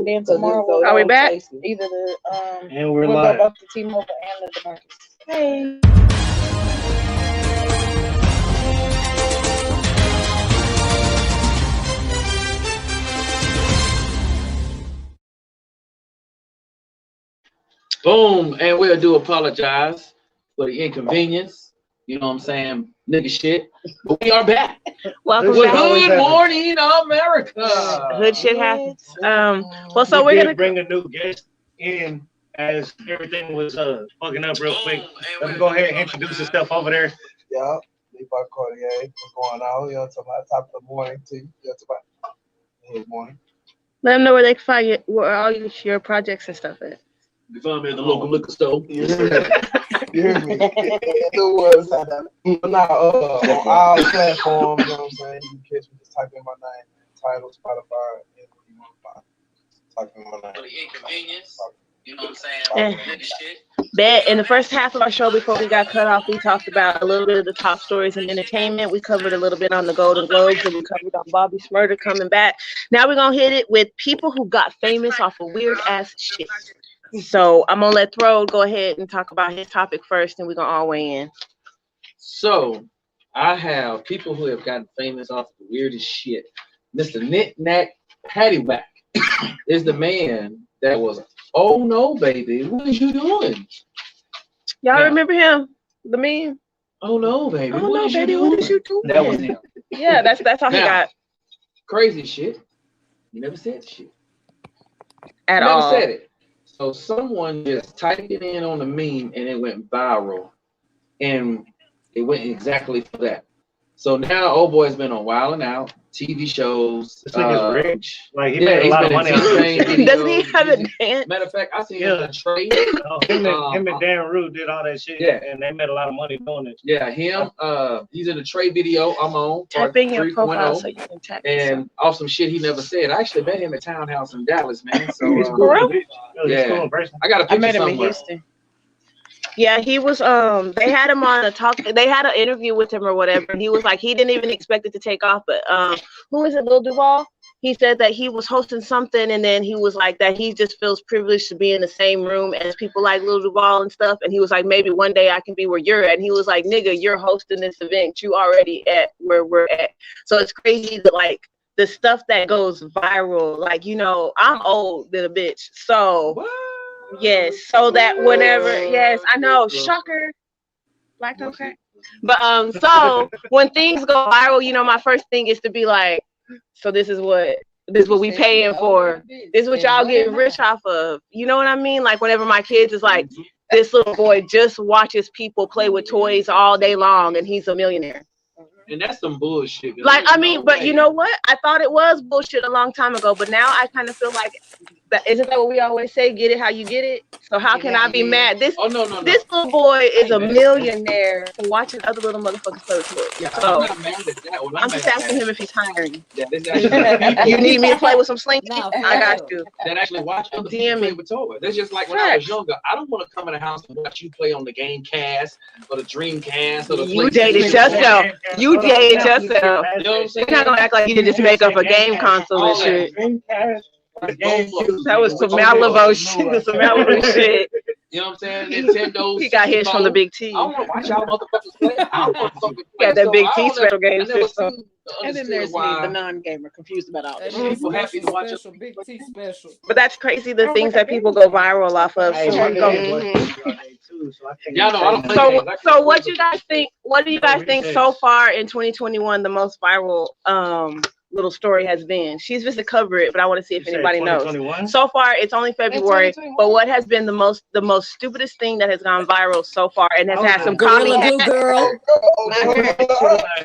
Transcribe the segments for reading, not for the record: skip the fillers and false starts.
go. Then tomorrow Are we back? Either the And we're we'll live. go both to T-Mobile and the DeMarcus. Hey. Boom, and we do apologize for the inconvenience. You know what I'm saying? Nigga shit. But we are back. Welcome Good back. Good morning, America. Good shit happens. Well, so we we're did gonna bring a new guest in as everything was fucking up real quick. Let me go ahead and introduce yourself over there. Yeah, Levi Cartier, what's going on? You know, talking about top of the morning to you. You know, talking about good morning. let them know where they can find you, where all your projects and stuff at. You find me at the local liquor store. You hear me? You hear me? The words out there. But now, on all platforms, you know what I'm saying? You can catch me, just type in my name, title, Spotify, anything you want to find. Type in my name. For the inconvenience. You know what I'm saying? Yeah. Nigga shit. Bet in the first half of our show, before we got cut off, we talked about a little bit of the top stories in entertainment. We covered a little bit on the Golden Globes, and we covered on Bobby Shmurda coming back. Now we're gonna hit it with people who got famous off of weird ass shit. So I'm gonna let Throw go ahead and talk about his topic first, and we're gonna all weigh in. So, I have people who have gotten famous off the weirdest shit. Mr. Knick Knack Paddywhack is the man that was, oh no, baby, what is you doing? Y'all Yeah. remember him? The meme? Oh no, baby, Oh what no, is you baby, doing? what is you doing? That was him. Yeah, that's how he Now, got Crazy shit. You never said shit. at Never all. said it. So someone just typed it in on the meme and it went viral. And it went exactly for that. So now old boy's been on Wild 'N Out, TV shows. This nigga's rich. Like he yeah, made a he's lot of been money in on this T-Pain shit. videos, Doesn't he have a music. dance? Matter of fact, I seen Yeah. him in a trade. Him and Dan Rue did all that shit. Yeah. And they made a lot of money doing it. Yeah, him. He's in a trade video I'm on. Type part in your profile 3.0, so you can tap yourself. and off some shit he never said. I actually met him at Townhouse in Dallas, man. So He's For cool. real? He's Yeah. cool in person. I got a I picture met him in somewhere. Houston. Yeah, he was they had him on a talk, they had an interview with him or whatever, and he was like he didn't even expect it to take off, but who is it, Lil Duval? He said that he was hosting something, and then he was like that he just feels privileged to be in the same room as people like Lil Duval and stuff, and he was like, maybe one day I can be where you're at. And he was like, nigga, you're hosting this event, you already at where we're at. So it's crazy that like the stuff that goes viral, like, you know, I'm old than a bitch, so What? yes, so that whenever, yes, I know, shocker, black don't crack. But so when things go viral, you know, my first thing is to be like, so this is what we paying for. This is what y'all getting rich off of. You know what I mean? Like whenever my kids is like, this little boy just watches people play with toys all day long and he's a millionaire. And that's some bullshit. Like, I mean, but you know what? I thought it was bullshit a long time ago, but now I kind of feel like isn't that what we always say? Get it how you get it. So how can I be mad? This Oh no. this little boy is a millionaire for watching other little motherfuckers play with toys. Yeah, So I'm not mad at that one. I'm just asking him if he's hiring. Yeah, this actually, You need me to play with some slinky? No, I got you. that actually watch other DM people play me. with toys. That's just like when I was younger. I don't want to come in the house and watch you play on the Gamecast or the Dreamcast or the You PlayStation. dated yourself. You dated yourself. You know what I'm saying? You're not gonna act like you did just make up a game console and shit. That was some Malibu shit. Some Malibu shit. You know what I'm saying? Nintendo. He got his from the Big T. I don't want to watch y'all motherfuckers play. I don't want to fucking play. Got that So Big I T don't special game I never system. seen- And then understood there's me, why- the non-gamer, confused about all That this. shit People happy to watch special, Big T special. But that's crazy, the things that people go viral off of. Hey, So my we go- dad was too, so I can't Y'all know I don't play So, games. I so can't what play you guys think? What do you guys think so far in 2021 the most viral little story has been? She's just to cover it, but I want to see if anybody knows. 2021? So far, it's only February, but what has been the most stupidest thing that has gone viral so far and has had some Gorilla Glue copycats, girl.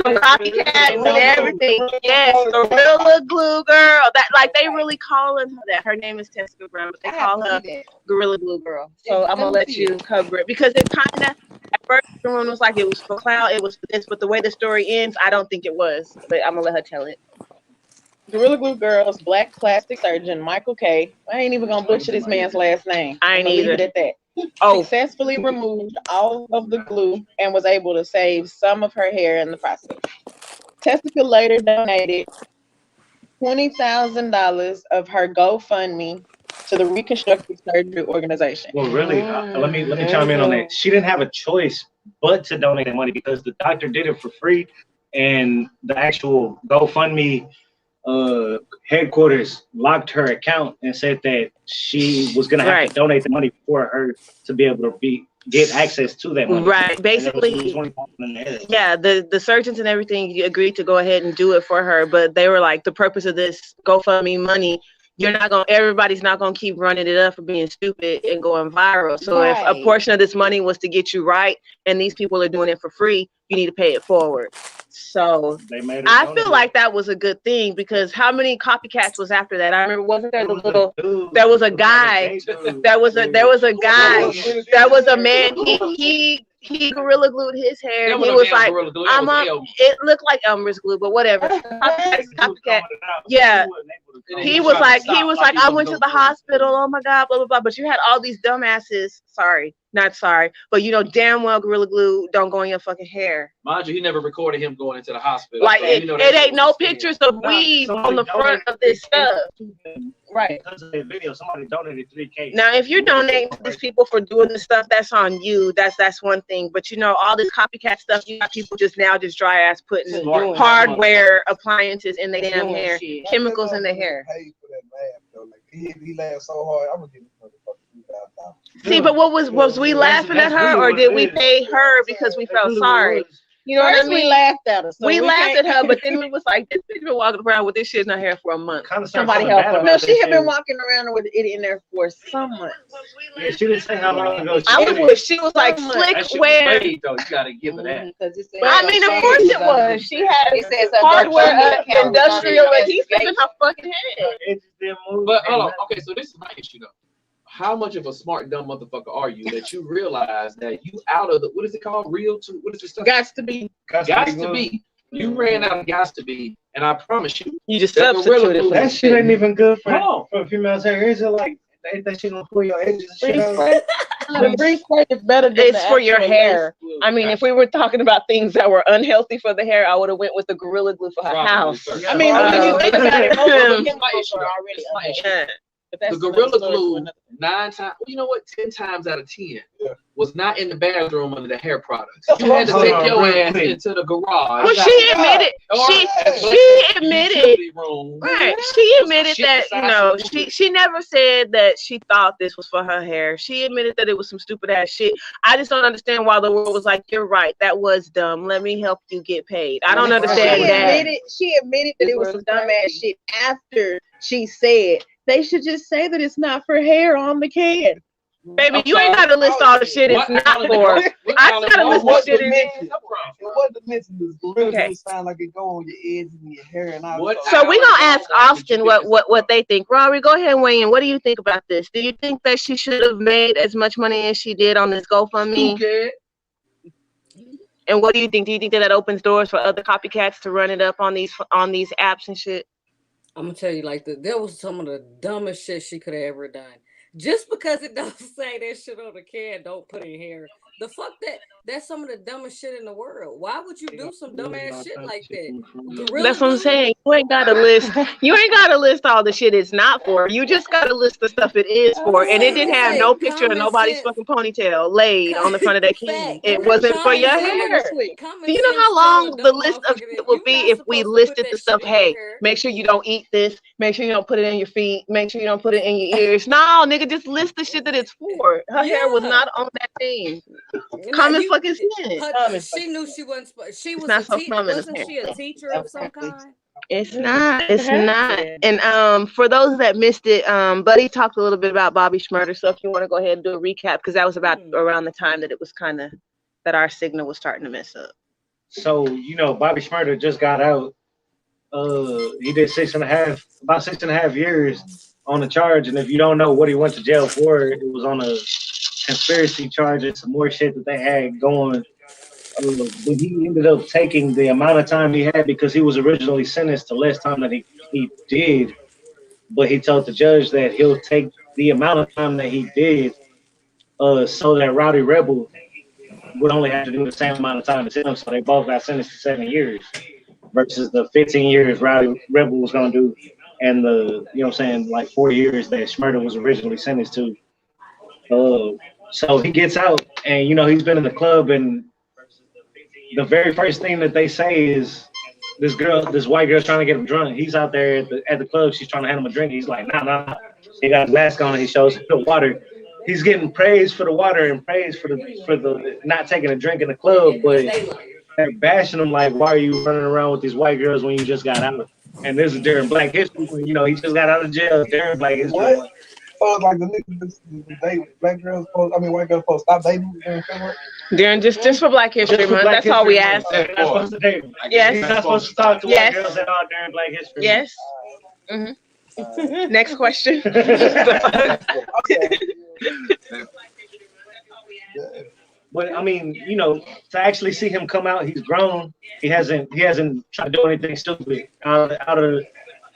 some copycats and everything? Yes, Gorilla Glue girl. That like they really calling her that. Her name is Tessica Brown, but they call her Gorilla Glue girl. So I'm gonna let you cover it because it kind of at first everyone was like it was for clout, it was for this, but the way the story ends, I don't think it was. But I'm gonna let her tell it. Gorilla Glue Girl's black plastic surgeon, Michael K. I ain't even gonna butcher this man's last name. I ain't I'ma leave either. it at that. Oh, Successfully removed all of the glue and was able to save some of her hair in the process. Tessica later donated $20,000 of her GoFundMe to the Reconstructive Surgery Organization. Well, really, let me chime in on that. She didn't have a choice but to donate the money because the doctor did it for free, and the actual GoFundMe headquarters locked her account and said that she was gonna have to donate the money for her to be able to get access to that money. Right. Basically, yeah, the surgeons and everything agreed to go ahead and do it for her, but they were like, the purpose of this GoFundMe money, everybody's not gonna keep running it up for being stupid and going viral. So if a portion of this money was to get you right, and these people are doing it for free, you need to pay it forward. So I feel like that was a good thing, because how many copycats was after that? I remember, wasn't there there was a guy, there was a man, he gorilla glued his hair. He was like, it looked like Elmer's glue, but whatever. Copycat. Yeah. He was like, I went to the hospital. Oh my God, blah, blah, blah. But you had all these dumbasses. Not sorry, but you know damn well Gorilla Glue don't go in your fucking hair. Mind you, he never recorded him going into the hospital. Like it ain't no pictures of weed on the front of this stuff. Right. Because of that video, somebody donated $3,000. Now, if you're donating to these people for doing this stuff, that's on you. That's one thing. But you know, all this copycat stuff, you got people just dry ass putting hardware appliances in their damn hair, chemicals in their hair. He laughed so hard. I'm gonna give him See, but was we laughing at her, or did we pay her because we felt sorry? You know what I mean? We laughed at her. So we laughed at her, but then we was like, this bitch been walking around with this shit in her hair for a month. Somebody help her. No, she had been walking around with it in there for some months. Yeah, she didn't say how long ago. She was like slick wear. Though, you gotta give her that. I mean, of course it was. She had hardware, industrial, and he's in her fucking head. But hold on. Okay, so this is my issue though. How much of a smart dumb motherfucker are you that you realize that you out of the, what is it called? What is this stuff? Gots to be. You ran out of Gots to be, and I promise you. You just substituted. That shit ain't even good for females' hair. Is it like that shit gonna pull your edges and shit out? The free spray is better than it's for your hair. I mean, if we were talking about things that were unhealthy for the hair, I would have went with the Gorilla Glue for her house. I mean, when you think about it, most of my issue already unhealthy. The Gorilla Glue 9 times, well, you know what? 10 times out of 10 was not in the bathroom under the hair products. You had to take your ass into the garage. Well, she admitted. She admitted. Right. She admitted that, you know, she never said that she thought this was for her hair. She admitted that it was some stupid ass shit. I just don't understand why the world was like, you're right, that was dumb. Let me help you get paid. I don't understand that. She admitted that it was some dumb ass shit after she said. They should just say that it's not for hair on the can. Baby, you ain't got to list all the shit it's not for. I just got to list what shit it is. What dimension does Gorilla Glue sound like it go on your edges and your hair and all? So we're going to ask Austin what they think. Rory, go ahead and weigh in. What do you think about this? Do you think that she should have made as much money as she did on this GoFundMe? Okay. And what do you think? Do you think that opens doors for other copycats to run it up on these apps and shit? I'm gonna tell you like this. There was some of the dumbest shit she could have ever done. Just because it doesn't say that shit on the can, don't put in here. The fuck that's some of the dumbest shit in the world. Why would you do some dumb ass shit like that? That's what I'm saying. You ain't gotta list. You ain't gotta list all the shit it's not for. You just gotta list the stuff it is for. And it didn't have no picture of nobody's fucking ponytail laid on the front of that can. It wasn't for your hair. Do you know how long the list of shit would be if we listed the stuff? Hey, make sure you don't eat this. Make sure you don't put it in your feet. Make sure you don't put it in your ears. No, nigga, just list the shit that it's for. Her hair was not on that thing. Common fucking sense. She knew she wasn't. She was not so common. Wasn't she a teacher of some kind? It's not. It's not. And for those that missed it, Buddy talked a little bit about Bobby Shmurda. So if you want to go ahead and do a recap, because that was about around the time that it was kind of that our signal was starting to mess up. So you know, Bobby Shmurda just got out. He did about 6.5 years on the charge, and if you don't know what he went to jail for, it was on a conspiracy charges, some more shit that they had going. But he ended up taking the amount of time he had because he was originally sentenced to less time than he did. But he told the judge that he'll take the amount of time that he did so that Rowdy Rebel would only have to do the same amount of time as him. So they both got sentenced to 7 years versus the 15 years Rowdy Rebel was going to do and the you know what I'm saying like 4 years that Schmurda was originally sentenced to. So he gets out, and you know he's been in the club, and the very first thing that they say is this white girl's trying to get him drunk. He's out there at the club. She's trying to hand him a drink. He's like, nah. He got his mask on, and he shows him the water. He's getting praised for the water and praised for the not taking a drink in the club, but they're bashing him like, why are you running around with these white girls when you just got out? And this is during Black History, you know, he just got out of jail during Black History. What? So it's like the niggas they white girls white girls supposed to stop dating during February? During just for Black History Just for Month. Black That's all we History asked. Month. They're not supposed to date. Yes. He's not supposed to talk to Yes. white girls at all during Black History. Yes. Next question. Okay. But I mean, you know, to actually see him come out, he's grown. He hasn't tried to do anything stupid out of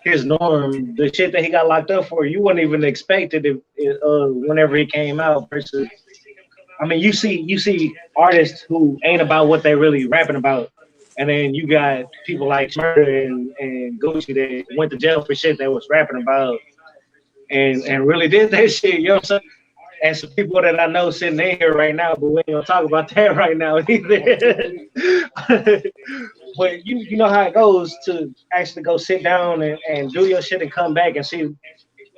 his norm. The shit that he got locked up for, you wouldn't even expect it whenever he came out. Versus, I mean, you see artists who ain't about what they really rapping about, and then you got people like Schmurda and Gucci that went to jail for shit they was rapping about, and really did that shit. You know what I'm saying? And some people that I know sitting in here right now, but we ain't gonna talk about that right now either. But you know how it goes to actually go sit down and do your shit and come back and see,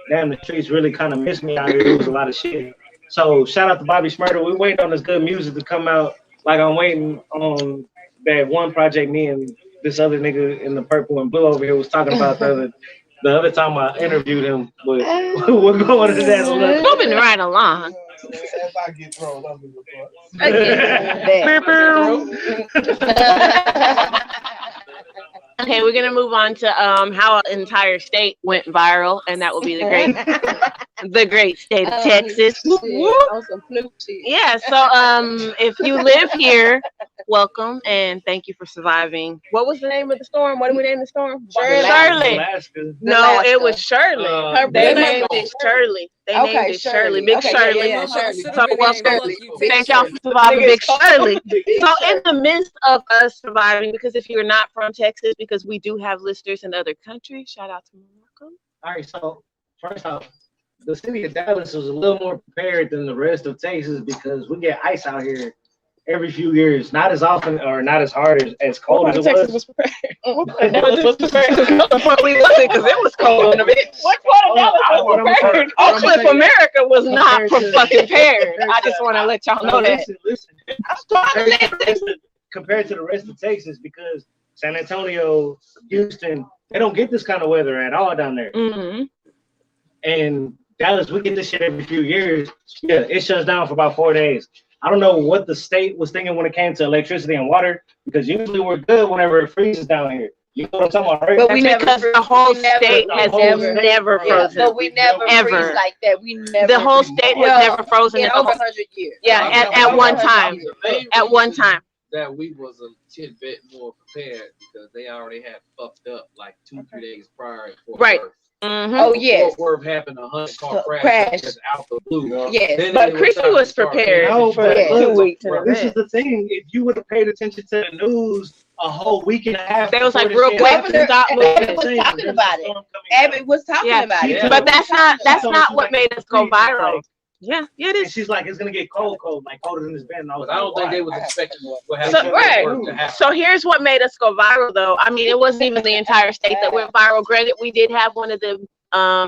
damn, the streets really kind of miss me out here. There was a lot of shit. So shout out to Bobby Shmurda. We waiting on this good music to come out. Like I'm waiting on that one project me and this other nigga in the purple and blue over here was talking about the other time I interviewed him. But we're going to that a little. Moving right along. If I get thrown, I'll be Okay, we're gonna move on to how an entire state went viral, and that will be the great state of Texas. Whoop, whoop. On some fluke shit. Yeah, so if you live here, welcome and thank you for surviving. What was the name of the storm? What did we name the storm? Shirley. Alaska. No, it was Shirley. They They named it Shirley. They named it Shirley. Big Shirley. Yeah, Shirley. So welcome. Thank y'all for surviving Big Shirley. So in the midst of us surviving, because if you're not from Texas, because we do have listeners in other countries, shout out to Morocco. All right, so first off, the city of Dallas was a little more prepared than the rest of Texas because we get ice out here every few years. Not as often or not as hard as cold as it Texas was. was prepared. Dallas was prepared because we wasn't, because it was cold in a bit. What part of Dallas was prepared? Oak Cliff, America was not fucking prepared. I just want to let y'all know that. Listen. Compared to the rest of Texas, because San Antonio, Houston, they don't get this kind of weather at all down there. Mm-hmm. And Dallas, we get this shit every few years. Yeah, it shuts down for about 4 days. I don't know what the state was thinking when it came to electricity and water, because usually we're good whenever it freezes down here. You know what I'm talking about, right? But because the whole state has never frozen. But we never Ever. freeze like that. We never. The whole state has never frozen. in over 100 years. Yeah, at one time. At one time. That we was a tidbit more prepared because they already had fucked up like 2-3 days prior. Right. Mm-hmm. Oh yes. Fort Worth happened, 100-car crash. Crash. Just out the blue. Yes. Then But they Chrissy were was starting to prepared start No, for but Yeah. 2 weeks in This is advance. the thing. If you would have paid attention to the news a whole week and a half, They was like, before real this shit quick, happened, stop Abbott moving. was talking about it. Storm coming Abbott was talking Yeah. about it. But that's not what made us go viral. Yeah, it And is. she's like, it's gonna get cold, like colder than it's been. And I was But I don't like, think they why? was expecting what So, happened. right. to happen. So here's what made us go viral, though. I mean, it wasn't even the entire state that went viral. Granted, we did have one of the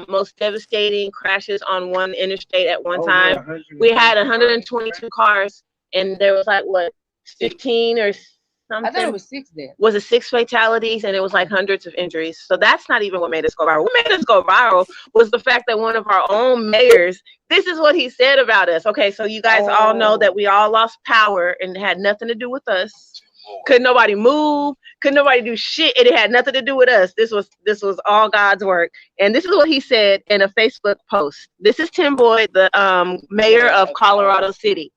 most devastating crashes on one interstate at one Oh, time. yeah, 100. We had 122 cars, and there was like what 15 or something. I thought it was 6 then. Was it 6 fatalities, and it was like hundreds of injuries. So that's not even what made us go viral. What made us go viral was the fact that one of our own mayors, this is what he said about us. Okay, so you guys all know that we all lost power and it had nothing to do with us. Couldn't nobody move, couldn't nobody do shit, and it had nothing to do with us. This was all God's work. And this is what he said in a Facebook post. This is Tim Boyd, the mayor of Colorado City.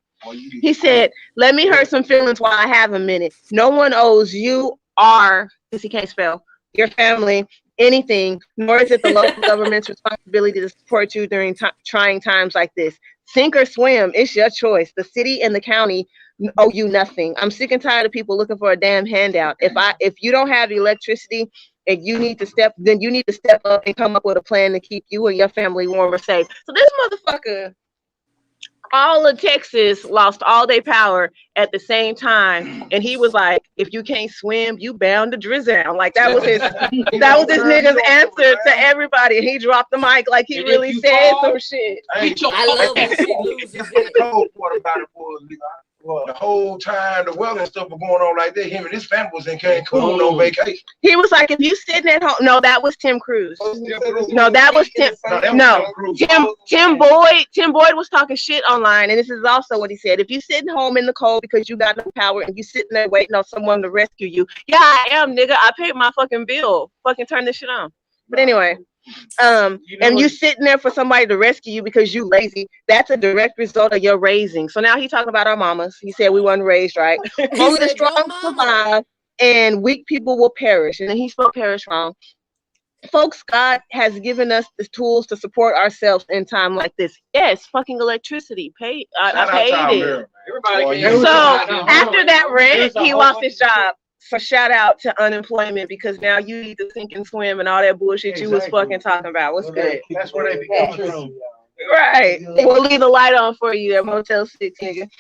He said, "Let me hurt some feelings while I have a minute. No one owes you or, because he can't spell, your family anything, nor is it the local government's responsibility to support you during trying times like this. Sink or swim, it's your choice. The city and the county owe you nothing. I'm sick and tired of people looking for a damn handout. If you don't have electricity, and you need to step up and come up with a plan to keep you and your family warm or safe. So this motherfucker, all of Texas lost all their power at the same time, and he was like, "If you can't swim, you bound to drizzle." Like that was his nigga's answer to everybody. And he dropped the mic like he And really if you said fall, some shit. Beat your I love fucking when she loses The it. cold part about it was the whole time the weather and stuff was going on like that. Him and his family was in Cancun on vacation. He was like, "If you sitting at home," no, that was Tim Cruz. No, that was Tim. No, Tim Boyd was talking shit online, and this is also what he said. If you sitting home in the cold because you got no power and you sitting there waiting on someone to rescue you, yeah, I am, nigga. I paid my fucking bill. Fucking turn this shit on. But anyway, and you sitting there for somebody to rescue you because you lazy. That's a direct result of your raising. So now he talking about our mamas. He said we wasn't raised right. Only the said, "Your strong mama." survive, and weak people will perish. And then he spelled perish wrong. Folks, God has given us the tools to support ourselves in time like this. Yes, fucking electricity. I Shout out to paid our it. mayor. Everybody Boy, can So goddamn after that rant, There's a he whole lost bunch his of shit. job. So shout out to unemployment because now you need to sink and swim and all that bullshit you was Exactly. fucking talking about. What's good? That's where they be coming from. Right. We'll leave the light on for you at Motel 6, nigga.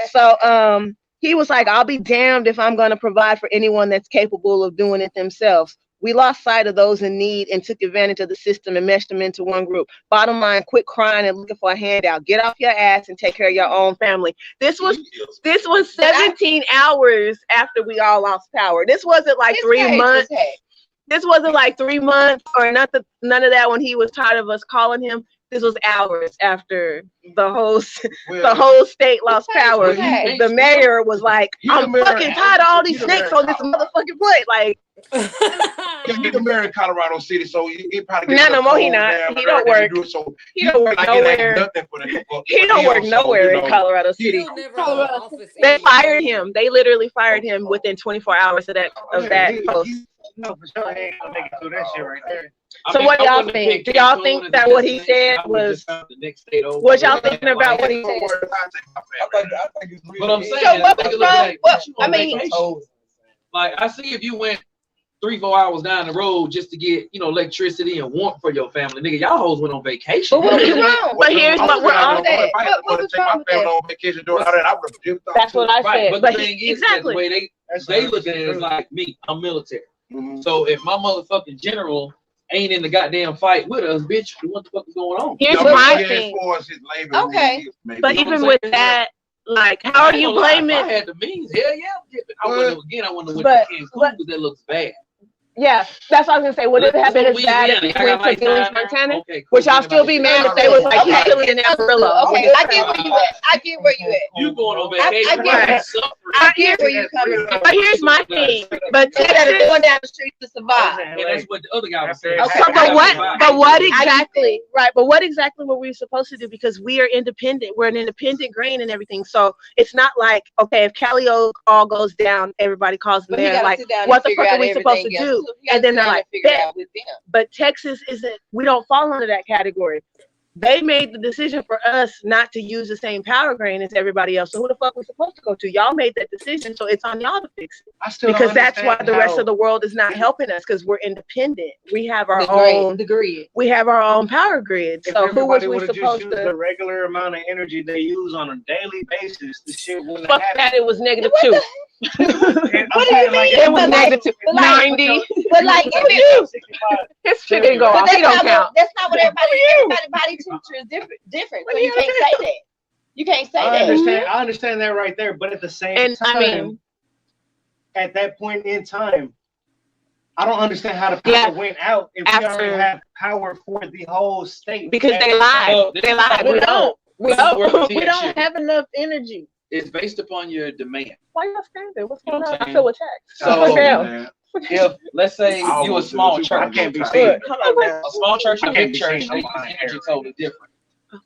So he was like, I'll be damned if I'm gonna provide for anyone that's capable of doing it themselves. We lost sight of those in need and took advantage of the system and meshed them into one group. Bottom line, quit crying and looking for a handout. Get off your ass and take care of your own family. This was 17 hours after we all lost power. This wasn't like 3 months. This wasn't like 3 months or nothing, none of that when he was tired of us calling him. This was hours after the whole state lost power. okay. The mayor was like, I'm mayor. fucking tired of all these You the mayor. snakes on this motherfucking plate. Like, He's the mayor in Colorado City, so he probably No, no more, he not. He don't work. He don't work nowhere. He don't work nowhere in Colorado City. He'll never have an office They anywhere. fired him. They literally fired him within 24 hours of that post. No, for sure, he ain't gonna make it through that shit right there. So what y'all think? Do y'all think that what he said was? What y'all thinking about what he said? But I'm saying, So what was wrong? I mean, like I see if you went 3-4 hours down the road just to get, electricity and warmth for your family, nigga, y'all hoes went on vacation. But what was wrong? But here's what we're on that. What was wrong with that? That's what I Right, said. but But the thing he, is that the exactly. way they look at it is like me, I'm military. So if my motherfucking general ain't in the goddamn fight with us, bitch, what the fuck is going on? Here's my thing. Okay. But even with that, like, how are you If I blaming? had the means, hell yeah, I'm dipping. I wouldn't have went But- to Cancun but- because that looks bad. Yeah, that's what I was gonna say. Would it have been as bad if he went to Billings, Montana? Would y'all still be mad if they was like, he's still in Amarillo? Okay, I get where you at. I get where you at. You going on I vacation? get and it. suffering. I get where you coming from. But here's my thing. But Instead of Texas, going down the street to survive. And that's what the other guy was saying. Okay. but what exactly? Right, but what exactly were we supposed to do? Because we are independent. We're an independent grain and everything. So it's not like, okay, if Cali all goes down, everybody calls the But you mayor. gotta Like, sit down what and the figure fuck out are we supposed to everything else. do? So you gotta And then sit they're down like, and figure it bet. out with them. But Texas isn't, we don't fall under that category. They made the decision for us not to use the same power grain as everybody else. So who the fuck we supposed to go to? Y'all made that decision, so it's on y'all to fix it. Because that's why the rest of the world is not helping us, because we're independent. We have our own The grid. we have our own power grid. So who was we supposed use the to regular amount of energy they use on a daily basis, the shit wouldn't fuck happen. that? It was negative What 2. the- And I'm What do you saying, like, mean? It was But like- negative but like- 90. But like, if it, His shit didn't go but off. He don't count. that's not what everybody's body temperature is different. So you can't say that. You can't say I that. understand. I understand that right there, but at the same And time, I mean, at that point in time, I don't understand how the power Yeah. went out if we After- already have power for the whole state. because they lied. Well, They lied. this We is- don't. We this is where don't. the We TN don't shit have enough energy. is based upon your demand. Why y'all standing? What's You know going what on? I'm I feel attacked. So- Fuck down. If let's say you a small I church, can't be Look, seen. come on now. a small church and a I can't big be church, seen. they I'm use behind energy here. totally different.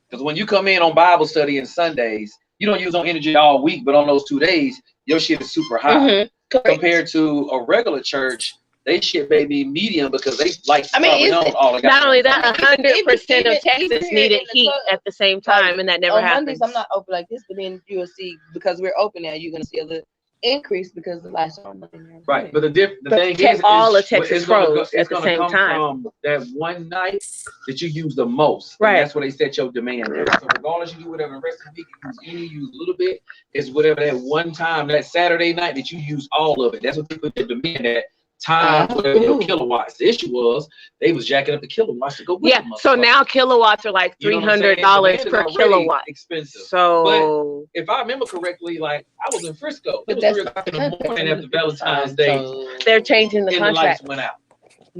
Because when you come in on Bible study and Sundays, you don't use on energy all week, but on those 2 days, your shit is super high. Mhm. Correct. Compared to a regular church, they shit may be medium because they like I mean, probably it's- own all the Not only goddamn that, time. 100% of even Texas here needed in the heat club, at the same time, and that never On happens. Mondays, I'm not open like this, but then you'll see, because we're open now, you're gonna see a little increased because the lights are on. Right, but the thing is, all of it's Texas gonna go- froze it's at the gonna same come time. From that one night that you use the most, and Right. that's where they set your demand at. So regardless, you do whatever the rest of the week, you use a little bit. It's whatever that one time, that Saturday night that you use all of it. That's what they put the demand at. Times whatever your kilowatts. The issue was they was jacking up the kilowatts to go with Yeah, the so motherfucker. now kilowatts are like You know what I'm $300 saying? per Demand is already kilowatt. expensive. So If I remember correctly, like I was in Frisco, But it was that's 3 o'clock in the morning after Valentine's Day, they're changing the and the lights contract. went out.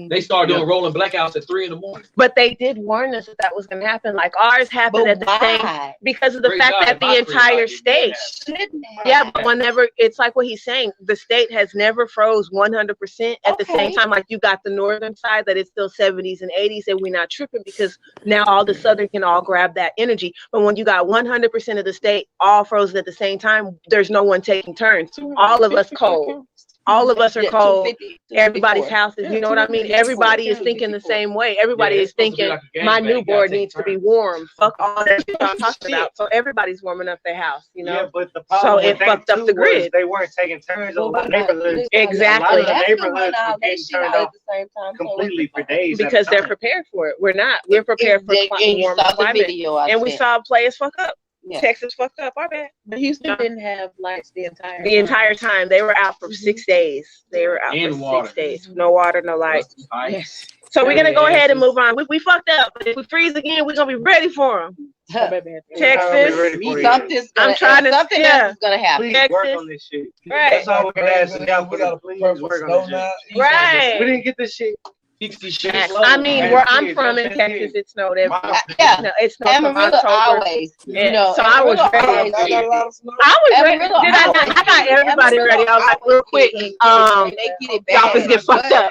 They started doing rolling blackouts at 3 in the morning. But they did warn us that was going to happen. Like ours happened But at the same why? because of the Great fact job, that the Vice entire President. state. Shouldn't have. Yeah, but whenever it's like what he's saying, the state has never froze 100% at the same Okay. time. Like you got the northern side that it's still 70s and 80s, and we're not tripping because now all the southern can all grab that energy. But when you got 100% of the state all frozen at the same time, there's no one taking turns. All of us cold. All of us are Yeah, cold. 250, Everybody's 254. houses, you know what I mean? Everybody is thinking the same way. Everybody Yeah, is it's supposed to be thinking like a game my bang, new you gotta board take needs to be turns. warm. Fuck all that shit I'm talking about. So everybody's warming up their house, you know? Yeah, but the So problem it with that fucked up too the was grid. they weren't taking turns. A Well, lot of but neighborhoods, Exactly. a lot of the That's neighborhoods when were all that getting shit turned out at off the same time. So completely for days. at a Because they're time. prepared for it. We're not. We're prepared for and you warmer saw the climate. video I And we sent. saw it play as fuck up. Yeah. Texas fucked up. Our bad. But Houston didn't have lights the entire The entire time. They were out for 6 days. They were out And for water. 6 days. No water, no light. Yes. So we're gonna go Yeah, ahead and it's- move on. We fucked up. But if we freeze again, we're gonna be ready for them. I'll be Texas. ready for you. Something's gonna, I'm trying to- something yeah. else is gonna happen. Please work Texas. on this shit. Right. That's all we can ask y'all for. We got a Please purple work snow on this now. shit. Right. We didn't get this shit. Fix this shit. Facts. slow. I mean, Man, where I'm kids, from in that's Texas, kids. it snowed every. Yeah. No, it snowed from Amarillo October. always, Yeah. you know. So I was Amarillo ready. always- Y'all got a lot of snow. I was ready. Amarillo Did I not? I got everybody ready. I was like, real quick. They get it Y'all bad. just get fucked up.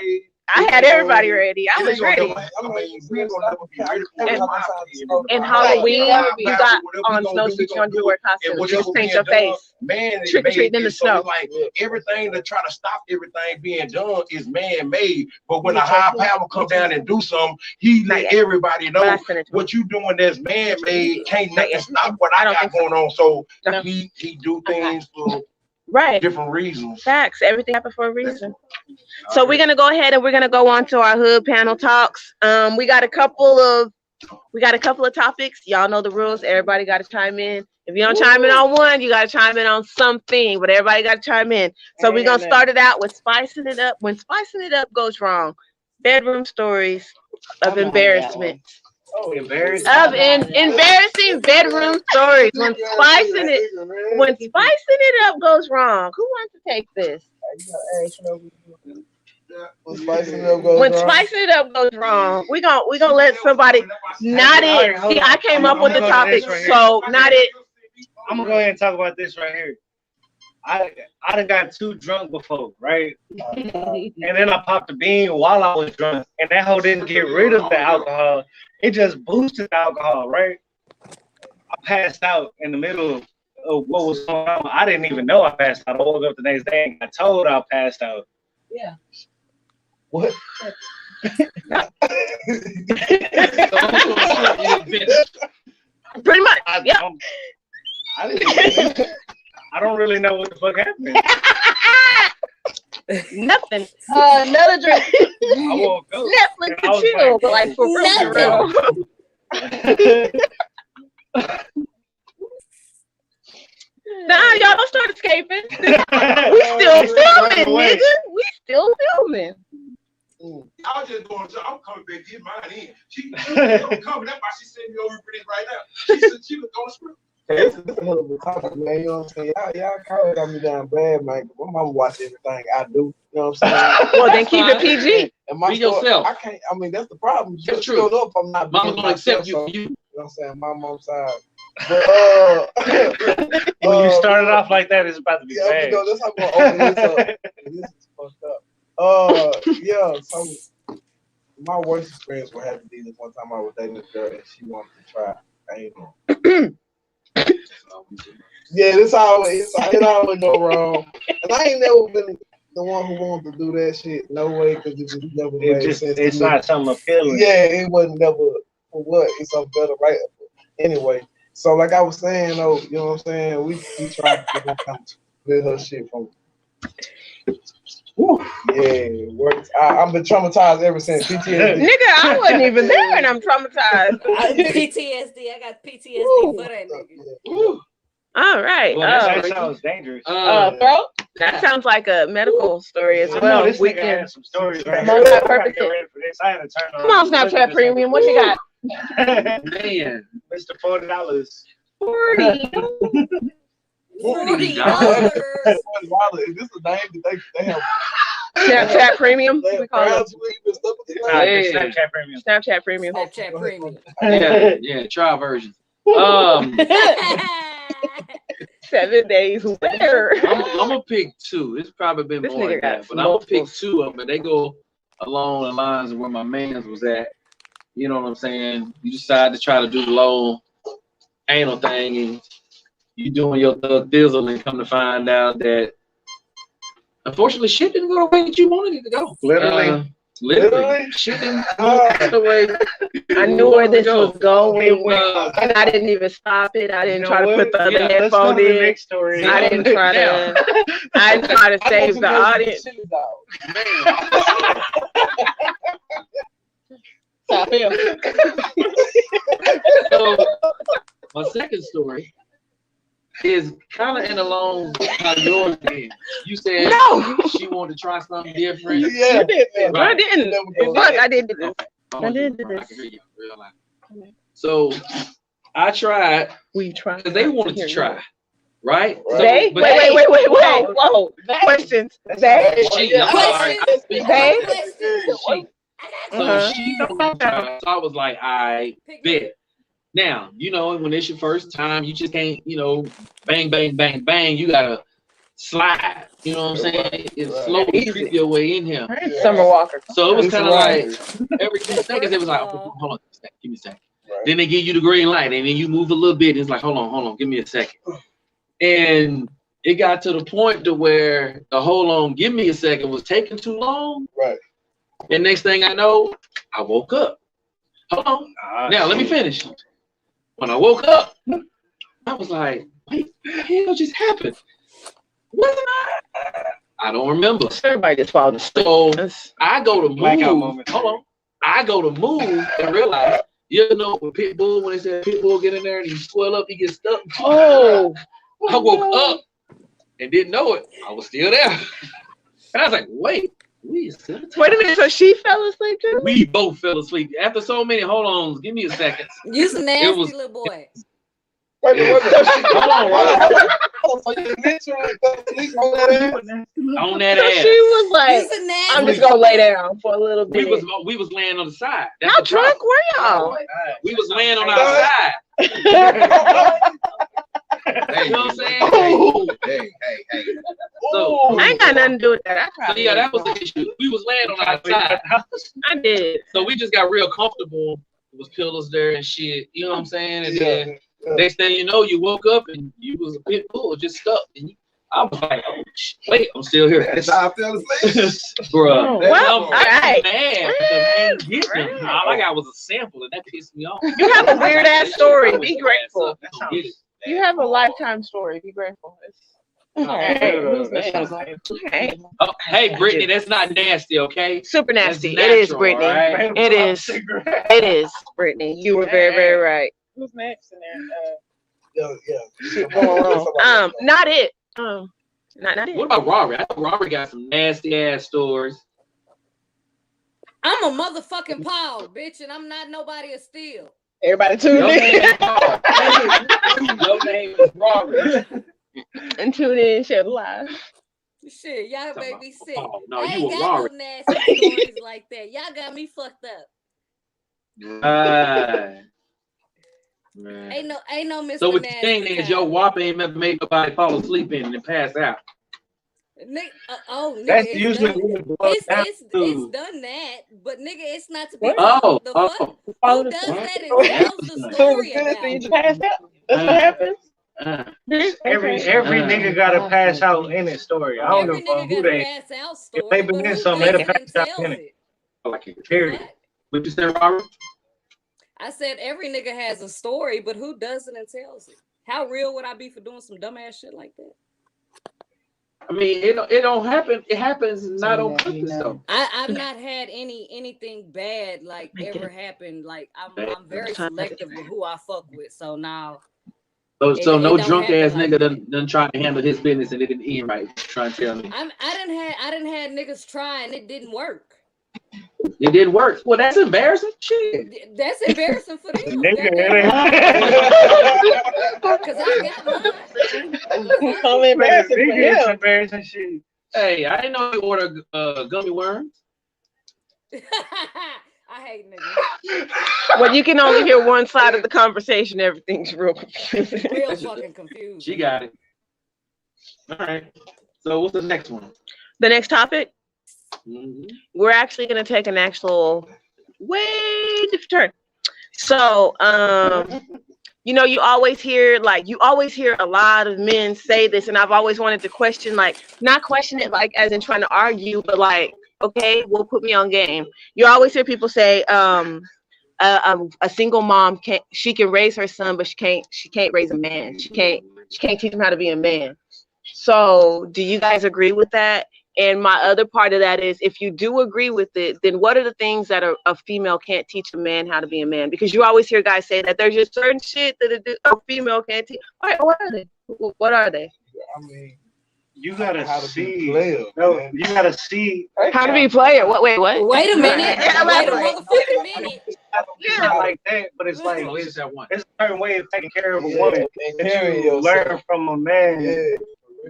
I had everybody ready. I was ready. And Halloween, you got on snowsuit, you don't do wear costumes. You just paint your face. Man, Trick or treating in the snow. Like everything to try to stop everything being done is man-made. But when a high power come down and do something, he Not let yet. everybody know But I sent it to him. what you doing that's man-made can't Not nothing yet. stop what I I don't got think so. going on. So No. he do things for Right. different reasons. Facts. Everything happened for a reason. So we're gonna go ahead and we're gonna go on to our hood panel talks. We got a couple of topics. Y'all know the rules. Everybody got to chime in. If you don't chime in on one, you got to chime in on something. But everybody got to chime in. So we're gonna start it out with spicing it up. When spicing it up goes wrong, bedroom stories of embarrassment. Oh, embarrassed. Embarrassing bedroom stories. When spicing it up goes wrong. Who wants to take this? When spicing it up goes When wrong. spicing it up goes wrong, we gonna let somebody. Not it. See, I came up with the topic, so not it. I'm gonna go ahead and talk about this right here. I done got too drunk before, right? And then I popped a bean while I was drunk, and that hoe didn't get rid of the alcohol. It just boosted the alcohol, right? I passed out in the middle of what was going on. I didn't even know I passed out. I woke up the next day and got told I passed out. Yeah. What? Pretty much. I, Yep. I don't really know what the fuck happened. Nothing. Another drink. I woke up. Netflix I was and chill, like, but like for real. Nah, y'all don't start escaping. We still filming, nigga. We still filming. I was just going to, I'm coming back to get mine in. She I'm coming. That's why she sent me over for this right now. She said she was going to script. This is a hell of a topic, man. You know what I'm saying? Y'all kind of got me down bad, man. My mama watch everything I do. You know what I'm saying? Well, then keep it PG. And my Be story, yourself. I can't. I mean, that's the problem. You That's still true. know if I'm not Mama's being gonna accept myself, you so, for you. you know what I'm saying? My mom's side. But When you started off like that, it's about to be yeah, bad. you know, that's how I'm gonna open this up. This is fucked up. Yeah. So my worst experience with having these one time I was dating a girl and she wanted to try. I ain't know. Yeah, it always go wrong. And I ain't never been the one who wanted to do that shit. No way, because it just never made sense. to It's me. not something appealing. Yeah, it wasn't never for what. It's a better right. Anyway, so like I was saying, though, you know what I'm saying? We tried to get her shit from Yeah, works. I've been traumatized ever since PTSD. Nigga, I wasn't even there and I'm traumatized. PTSD. I got PTSD for that nigga. All right. Well, that's That Ricky. sounds dangerous. Throat? That sounds like a medical story as I know well. this We nigga can. had some stories. Right Multi-purpose. here. I gotta get ready for this. I had to turn on. Come on, Snapchat Premium. What you got? Man, Mr. $40. 40. $40. Is this a name that they have? Snapchat Premium. They We have call it crowd sweep and stuff with Nah, that? just Snapchat Premium. Snapchat Premium. Snapchat Premium. yeah, trial version. 7 days later. I'm gonna pick two. It's probably been This more nigga than got that, but I'm gonna multiple. pick two of them. And they go along the lines of where my man's was at. You know what I'm saying? You decide to try to do the low anal thing, and you doing your thug thizzle, and come to find out that unfortunately shit didn't go the way that you wanted it to go. Literally. Literally, shit didn't go the way. I knew where this was going, It and I didn't even stop it. I didn't You try know to put the what? other Let's go headphone to the in. next story. I didn't try to. I didn't try to save the audience. So my second story is kind of in the long how yours did. You said No, she wanted to try something different. Yeah. I didn't. Fuck, I did this. I did can this. hear you real loud. So I tried We tried. because they wanted to try, right? So, They? but Wait. Whoa. Questions. They? She, I'm sorry, I speak They? she. So Uh-huh. she wanted to try. So I was like, I bet. Now, you know, when it's your first time, you just can't, you know, bang, bang, bang, bang. You gotta slide. You know what I'm saying? It's slowly creep your way in here. Summer Walker. So it was kind of Right. like every 2 seconds, it was like, hold on, give me a second. Right. Then they give you the green light, and then you move a little bit. And it's like, hold on, give me a second. And it got to the point to where the hold on, give me a second was taking too long. Right. And next thing I know, I woke up. Hold on. Now let me finish. When I woke up, I was like, wait, what the hell just happened? Wasn't I don't remember. Everybody just followed the So steps. I go to Blackout move. moment. Hold on. I go to move and realize, you know, with Pitbull, when they said Pitbull get in there and he swell up, he gets stuck. Oh. I woke up and didn't know it. I was still there. And I was like, wait, we still Wait a minute. So she fell asleep too? We both fell asleep. After so many hold-ons, give me a second. You's a nasty was- little boy. Wait a minute. Hold on, So you literally fell asleep on that ass? on that So ass. she was like, You's a nasty I'm just gonna lay down for a little We bit. was laying on the side. That's How the problem. drunk were y'all? We was laying on our side. You know what I'm saying? Hey. So, I ain't got nothing to do with that. I so probably yeah, that was the issue. We was laying on our side. I did. So we just got real comfortable. There was pillows there and shit. You know what I'm saying? And then next thing you know, you woke up and you was a pit bull just stuck. And I was like, oh, wait, I'm still here. That's how I fell asleep. Bruh. Well, I'm alright. mad because I ain't get them. All I got was a sample and that pissed me off. You have a weird ass story. Be grateful. Don't get it. You have a lifetime story. Be grateful. Okay. Oh, hey, Brittany, that's not nasty, okay? Super That's nasty. It is, natural, Brittany. alright? It is. It is, Brittany. You were very, very right. Who's next in there? Yeah. Not it. Not it. What about Rory? I know Rory got some nasty ass stories. I'm a motherfucking Paul, bitch, and I'm not nobody of steel. Everybody tuned Your in. name is Paul. Your name is Rory. And tune in, share the live. Shit, y'all Talking made me about sick. Paul. No, I you ain't were got Rory. no nasty stories like that. Y'all got me fucked up. Right. Man. Ain't no Mr. So what you Nasty saying is time. your whop ain't never made nobody fall asleep in and pass out. Nigga, That's it's usually done, what it boils down it's to. done that, but nigga, it's not to be. Oh, the fuck? oh. Who does that and Oh, tells the yeah. story about? You passed out. That's what happens. Every nigga gotta pass out in his story. I don't Every give a fuck nigga who got a they. pass out story, they been but in who something, does they it done and passed out tells in it. it? I like it. Period. What? What you say, Robert? I said every nigga has a story, but who does it and tells it? How real would I be for doing some dumbass shit like that? I mean, it don't happen. It happens not on Yeah, you purpose know. though. I've not had anything bad like ever happen. Like I'm very selective with who I fuck with. So now So it no don't drunk ass happen like nigga done trying to handle his business and it didn't end right. Trying to tell me I didn't had niggas try and it didn't work. it didn't work. Well, that's embarrassing. Shit. That's embarrassing for them. Because I got mine. I'm embarrassing for It's him. embarrassing shit. Hey, I didn't know you ordered gummy worms. I hate niggas. When you can only hear one side of the conversation, everything's real confusing. Real fucking confused. She got it. All right. So what's the next one? The next topic, Mhm. we're actually going to take an actual way different turn. So, you know, you always hear a lot of men say this, and I've always wanted to question, like, not question it like as in trying to argue, but like, okay, well, put me on game. You always hear people say, a single mom can raise her son, but she can't raise a man. She can't teach him how to be a man. So, do you guys agree with that? And my other part of that is, if you do agree with it, then what are the things that a female can't teach a man how to be a man? Because you always hear guys say that there's just certain shit that a female can't teach. All right, what are they? What are they? I mean, You gotta how to be see. player, No, man. you gotta see. How to be a player? What? Wait, what? Wait a minute. Yeah, Wait a elaborate. motherfucking minute. It's not like that, but it's like So let's just have one. it's a certain way of taking care of a Yeah, woman and that carrying you yourself. learn from a man Yeah.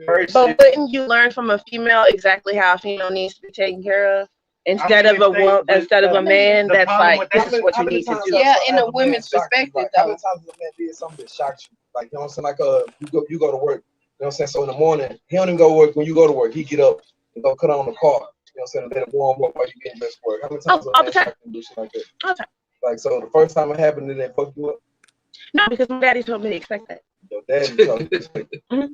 versus. But wouldn't you learn from a female exactly how a female needs to be taken care of, instead I mean, of but a man the that's problem like, with this that is what you How many need to times do? Yeah, have in a man woman's shocked you? perspective, Like, how though. many times has a man did something that shocks you? Like, you know what I'm saying? Like, you go to work. You know what I'm saying? So in the morning, he don't even go to work. When you go to work, he get up and go cut on the car. You know what I'm saying? And let it warm up while you getting dressed for work. How many times All a the man time. shocked you do shit like that? All the time. Like, so the first time it happened, did they fuck you up? No, because my daddy told me to expect that. Your daddy told you. Mhm.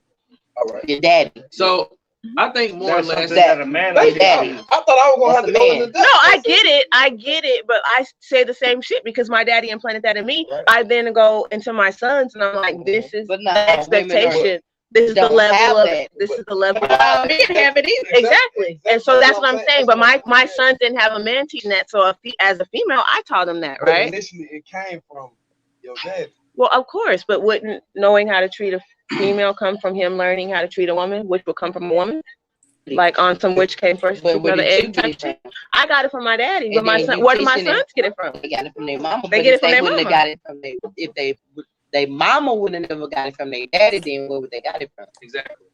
All right. Your daddy. So I think more or That's less. something that a man. Thank you. daddy. I thought I was gonna have to That's go a into man. that. No, I get it, but I say the same shit because my daddy implanted that in me. Right. I then go into my sons and I'm like, this is But the no, women expectation. This is the don't level have of that. this is the level of I didn't have it either. exactly. And so that's what I'm saying. But my That's sons didn't have a man teaching that. So as a female, I taught them that, But right? initially, it came from your daddy. Well, of course, but wouldn't knowing how to treat a female come from him learning how to treat a woman, which would come from a woman? Like on some which came first, But where the did you egg get type it shit? from? I got it from my daddy, but And my then son, you where do my teaching it. sons get it from? They got it from their mama. They but get if it from they their wouldn't have mama. got it from their mama wouldn't have never got it from their daddy, then where would they got it from? Exactly.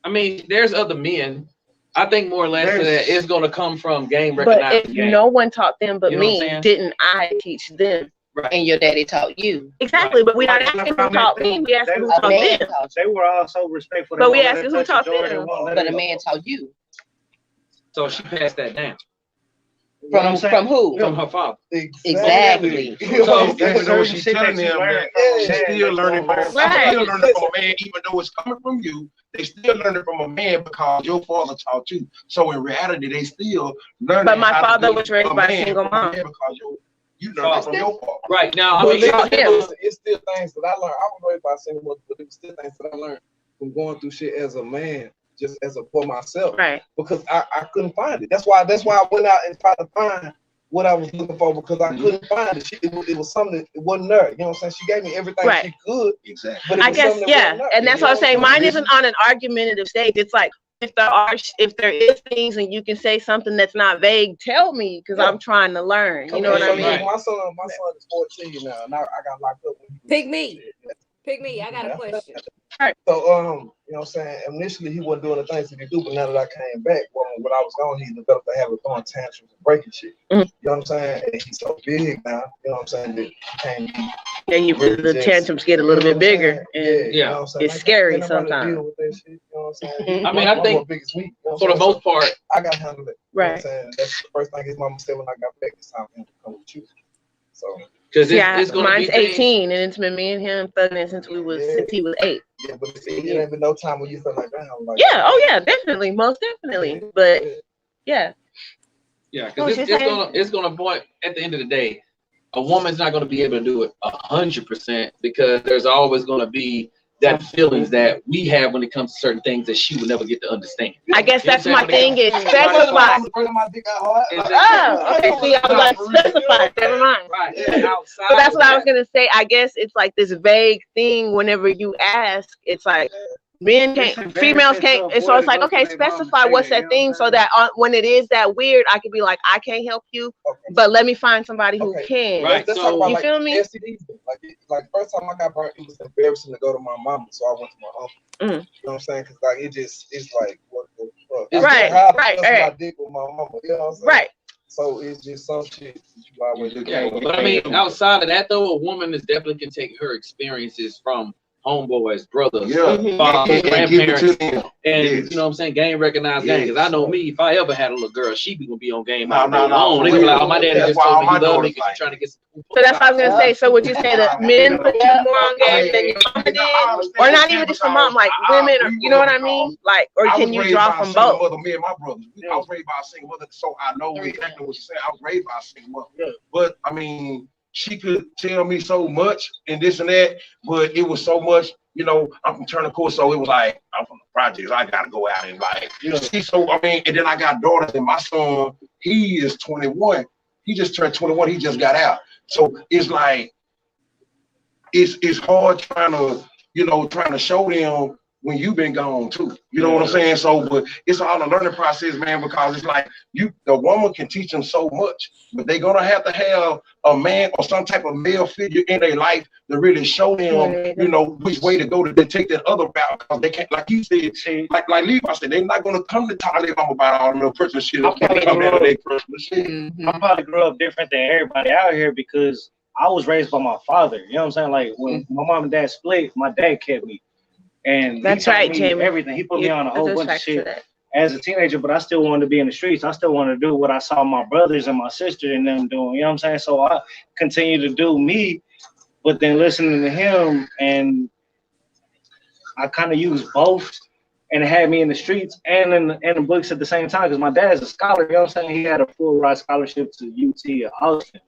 I mean, there's other men. I think more or less that it's going to come from game But recognizing if game. no one taught them but You know what I'm me, saying? didn't I teach them? And your daddy taught you. Exactly, but we're not Right. asking who taught me. We asking who A taught man them. taught They were all so respectful. But They we won't asked let who her touch taught the door, they them. won't let but her a go. man taught you. So she passed that down What I'm saying- From who? from her father. Exactly. So There's even though certain she's shit telling that you them learn that from a she's man still that you learning from, don't Right. still learning from a man, even though it's coming from you, they still learning from a man because your father taught you. So in reality, they still learning. But my how to father be was raised a by a man single from a mom. man because you learned it from your father. Right now, I But mean, taught him. listen, it's still things that I learned. I was raised by a single mother, but it's still things that I learned from going through shit as a man, just as a for myself, Right. because I couldn't find it. That's why I went out and tried to find what I was looking for because I couldn't find it. It was something that it wasn't there. You know what I'm saying? She gave me everything Right. she could, Exactly. but it I was guess, something that yeah. wasn't there. And that's You what I'm know saying. what Mine isn't on an argumentative stage. It's like, if there is things and you can say something that's not vague, tell me, because I'm trying to learn. You know what I So, mean? Right. My son is 14 now, and I got locked up. When he was Pick me. 16. Pick me. I got a question. So, you know what I'm saying? Initially, he wasn't doing the things that he do, but now that I came back, when I was gone, he developed a habit of throwing tantrums and breaking shit. Mhm. You know what I'm saying? And he's so big now, you know what I'm saying, that he can't be. And the tantrums get a little bit bigger. And You know what I'm saying? it's scary Ain't nobody sometimes. deal with that shit, you know what I'm saying? I mean, I My think mama biggest week, you know what for I'm the saying? most part, I got to handle it. You know what I'm Right. saying? That's the first thing his mama said when I got back. It's time for him to come with you. So, because Yeah, it's going to mine's be things- 18, and it's been me and him thugging since he was 8. yeah, but it ain't been no time when you feel like, damn, like, Yeah, oh yeah, definitely, most definitely. But yeah, Yeah, Oh, because she's it's gonna point at the end of the day, a woman's not gonna be able to do it 100% because there's always gonna be that feelings that we have when it comes to certain things that she would never get to understand. I guess that's You know my what I'm saying? thing is specify. Oh, okay. See, I was like specify. Never mind. Right. And outside So that's of what I was that, gonna say. I guess it's like this vague thing. Whenever you ask, it's like men can't, females can't. And so it's like, okay, specify what's that thing, so that when it is that weird, I could be like, I can't help you, but let me find somebody who can. Right. Let's So, talk about, you like, feel me? STDs. Like first time I got burnt, it was embarrassing to go to my mama, so I went to my uncle. You know what I'm saying? Because like it's like what the fuck. It's right, How right, my dick with my mama. You know what I'm saying? Right. So it's just some shit that you always look yeah, at. but I mean, outside of that though, a woman is definitely can take her experiences from homeboys, brothers, fathers, grandparents, and you know what I'm saying, game recognized game. Because I know me, if I ever had a little girl, she be gonna be on game. No. They gonna be like, oh, my daddy just told me he loved me because Like, he's trying to get some. So that's what I was gonna say. So would you say that men put you more on game than your mama did, or not even just your mom, like women, or you know what I mean? Like, or can you draw from both? Mother, me and my brothers, I was raised by a single mother, so I know exactly what you're saying. I was raised by a single mother, but I mean, she could tell me so much and this and that, but it was so much. You know, I'm from Turner Court, so it was like I'm from the projects. I gotta go out and like, you know. So I mean, and then I got daughters, and my son, he is 21. He just turned 21. He just got out. So it's like it's hard trying to show them when you've been gone too. You know what I'm saying? So, but it's all a learning process, man, because it's like the woman can teach them so much, but they're gonna have to have a man or some type of male figure in their life to really show them, you know, which way to go to take that other route, because they can't, like you said, like Levi said, they're not gonna come to talk to their mom about all the personal shit. I probably grew up different than everybody out here because I was raised by my father. You know what I'm saying? Like when my mom and dad split, my dad kept me. And that's right, Jamie. Everything. He put me on a whole bunch of shit as a teenager, but I still wanted to be in the streets. I still wanted to do what I saw my brothers and my sister and them doing. You know what I'm saying? So I continue to do me, but then listening to him, and I kind of used both, and it had me in the streets and in the books at the same time, because my dad's a scholar. You know what I'm saying? He had a full ride scholarship to UT at Austin.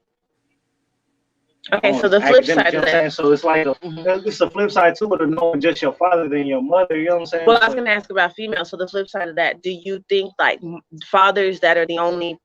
Okay, so the flip side of that. So it's like it's a flip side too, of knowing just your father than your mother. You know what I'm saying? Well, I was gonna ask about females. So the flip side of that, do you think like fathers that are the only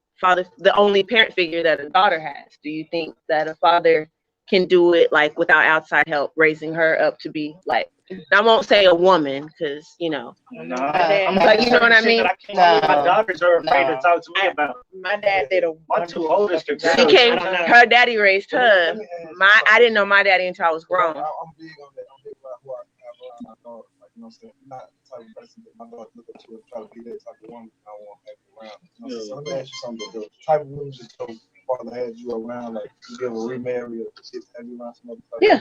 parent figure that a daughter has, do you think that a father can do it like without outside help, raising her up to be like? I won't say a woman, because you know. No, I'm like, you know what I mean? My daughters are afraid to talk to me about. My dad did My two oldest are She came. Her daddy raised her. I didn't know my daddy until I was grown. I'm big on that. I'm big about who I have my daughter. Like, you know what I'm saying? I'm not the type of person that my daughter look up to and try to be that type of woman I want to have around. You know, so let me ask you something. The type of women that your father had you around, like you ever remarry or just have you around some other type? Yeah.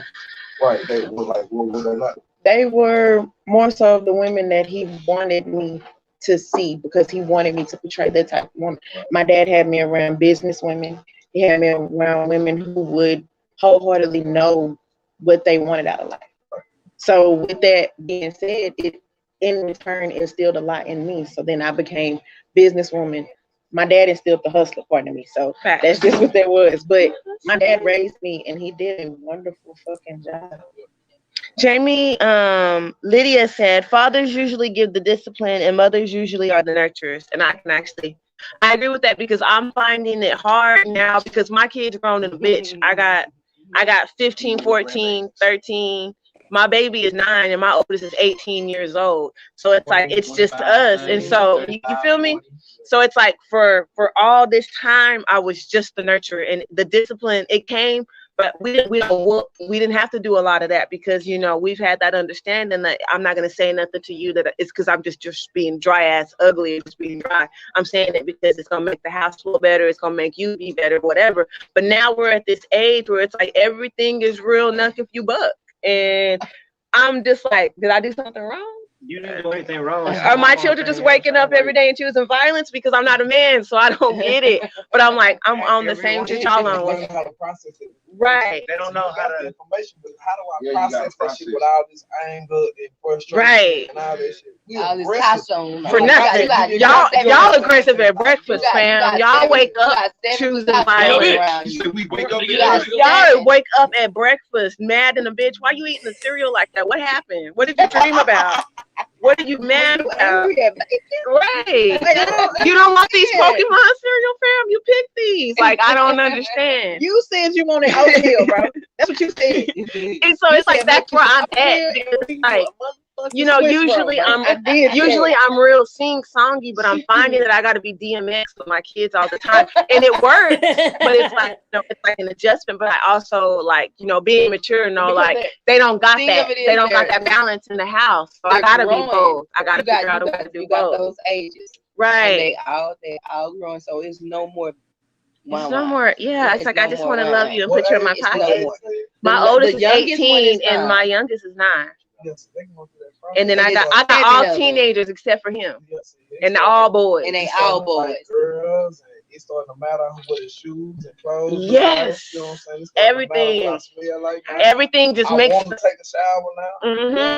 Right. They were like, what were they like? They were more so of the women that he wanted me to see, because he wanted me to portray that type of woman. My dad had me around business women. He had me around women who would wholeheartedly know what they wanted out of life. So with that being said, it in return instilled a lot in me. So then I became businesswoman. My dad instilled the hustler part of me. So that's just what that was. But my dad raised me, and he did a wonderful fucking job. Jamie, Lydia said, fathers usually give the discipline and mothers usually are the nurturers. And I agree with that, because I'm finding it hard now because my kids grown in a bitch. I got 15, 14, 13. My baby is 9 and my oldest is 18 years old. So it's like, it's just us. And so you feel me? So it's like for all this time, I was just the nurturer, and the discipline, it came. But we didn't have to do a lot of that, because, you know, we've had that understanding that I'm not going to say nothing to you that it's because I'm just being dry ass ugly, just being dry. I'm saying it because it's going to make the house feel better. It's going to make you be better, whatever. But now we're at this age where it's like everything is real enough if you buck. And I'm just like, did I do something wrong? You didn't do anything wrong. Are my children just waking up every day and choosing violence because I'm not a man, so I don't get it. But I'm like, I'm on the same shit y'all on. Learn how to process it. Right. They don't know how to. Information, but how do I Yeah, you gotta process that process shit with all this anger and frustration Right. and all that shit? We All this aggressive. testosterone. For nothing. Y'all aggressive at breakfast, fam. Y'all wake up choosing violence. You said we wake up. Y'all wake up at breakfast mad than a bitch. Why you eating the cereal like that? What happened? What did you dream about? What are you mad about? Right. You don't want these Pokemon cereal, fam? You picked these. Like, I don't understand. You said you wanted oatmeal, bro. That's what you said. And so it's like that's where I'm at. It's like, you know, usually I'm real sing-songy, but I'm finding that I got to be DMX with my kids all the time, and it works. But it's like, you know, it's like an adjustment. But I also like, you know, being mature. No, like they don't got that. They don't got that balance in the house. So I gotta be both. I gotta figure out a way to do both. Those ages, right? And they all growing. So it's no more. It's no more. Yeah, it's like I just want to love you and What put you in my age? pocket. My The oldest is youngest one is 18 and 9. my youngest is 9. Yes, they can go through that process. And then I got all teenagers except for him, Yes, and all boys. And they all boys. Girls, and it's starting to matter who wear the shoes and clothes. Yes. You know what I'm saying? It's starting to matter Everything. what I smell like. Everything just I makes. want to take a shower now.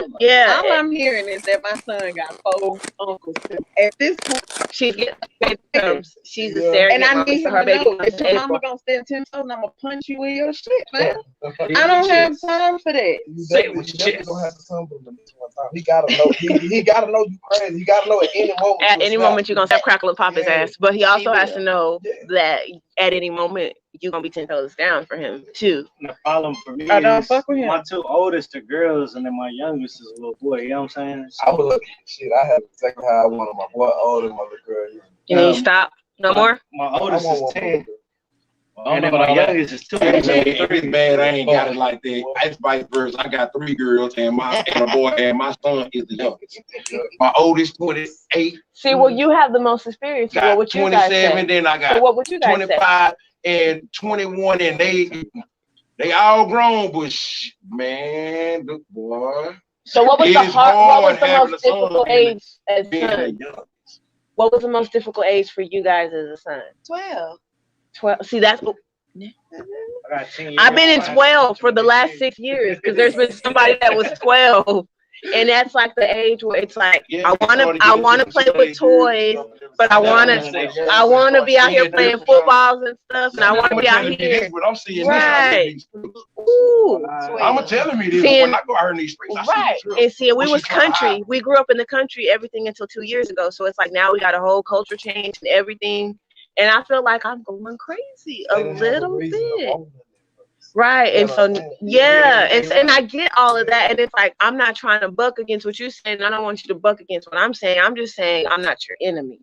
Mm-hmm. Yeah. All I'm hearing is that my son got 4 uncles. At this point, She's getting baby terms. She's a Yeah. surrogate and I mom, need so him her to baby know comes if in your mama April. gonna stand 10 toes, I'm gonna punch you in your shit, man. I don't have time for that. You Say it definitely, with you your definitely chest. gonna have to tumble him this one time. He gotta know. He gotta know you crazy. He gotta know at any moment. At you'll any snap. moment you're gonna stop, crackle, and pop his Yeah. ass. But he also has will. to know Yeah. that at any moment you're gonna be 10 toes down for him too. The problem for me I don't is fuck with him. my 2 oldest are girls, and then my youngest is a little boy. You know what I'm saying? I was looking shit. I have exactly how I wanted my boy older than my little girl. You need to stop no more. My oldest I is want 10, I and don't then know my about that. youngest is 2. It's bad. I ain't got it like that. It's vice versa. I got 3 girls and a boy, and my son is the youngest. My oldest 28, See, well, you have the most experience. So what got would you guys 27. say? Then I So got what would you guys say? 25 and 21, and they all grown, but man, the boy. So what was It the is hard? What was hard the having most a son difficult being age as being son? that young. What was the most difficult age for you guys as a son? 12. 12. See, that's. I got 10 years. I've been in 12 for the last 6 years because there's been somebody that was 12, and that's like the age where it's like Yeah, I want to play with toys, but I want to be out here playing footballs and stuff, and I want to be out here. What I'm seeing Right. this Ooh. I'm telling me this Seeing- when I go out here in these streets. I Right. see this And see, we What was she trying to country. We grew up in the country, everything until 2 years ago. So it's like now we got a whole culture change and everything. And I feel like I'm going crazy a little bit. Right. And so, yeah. And I get all of that. And it's like, I'm not trying to buck against what you're saying. I don't want you to buck against what I'm saying. I'm just saying I'm not your enemy.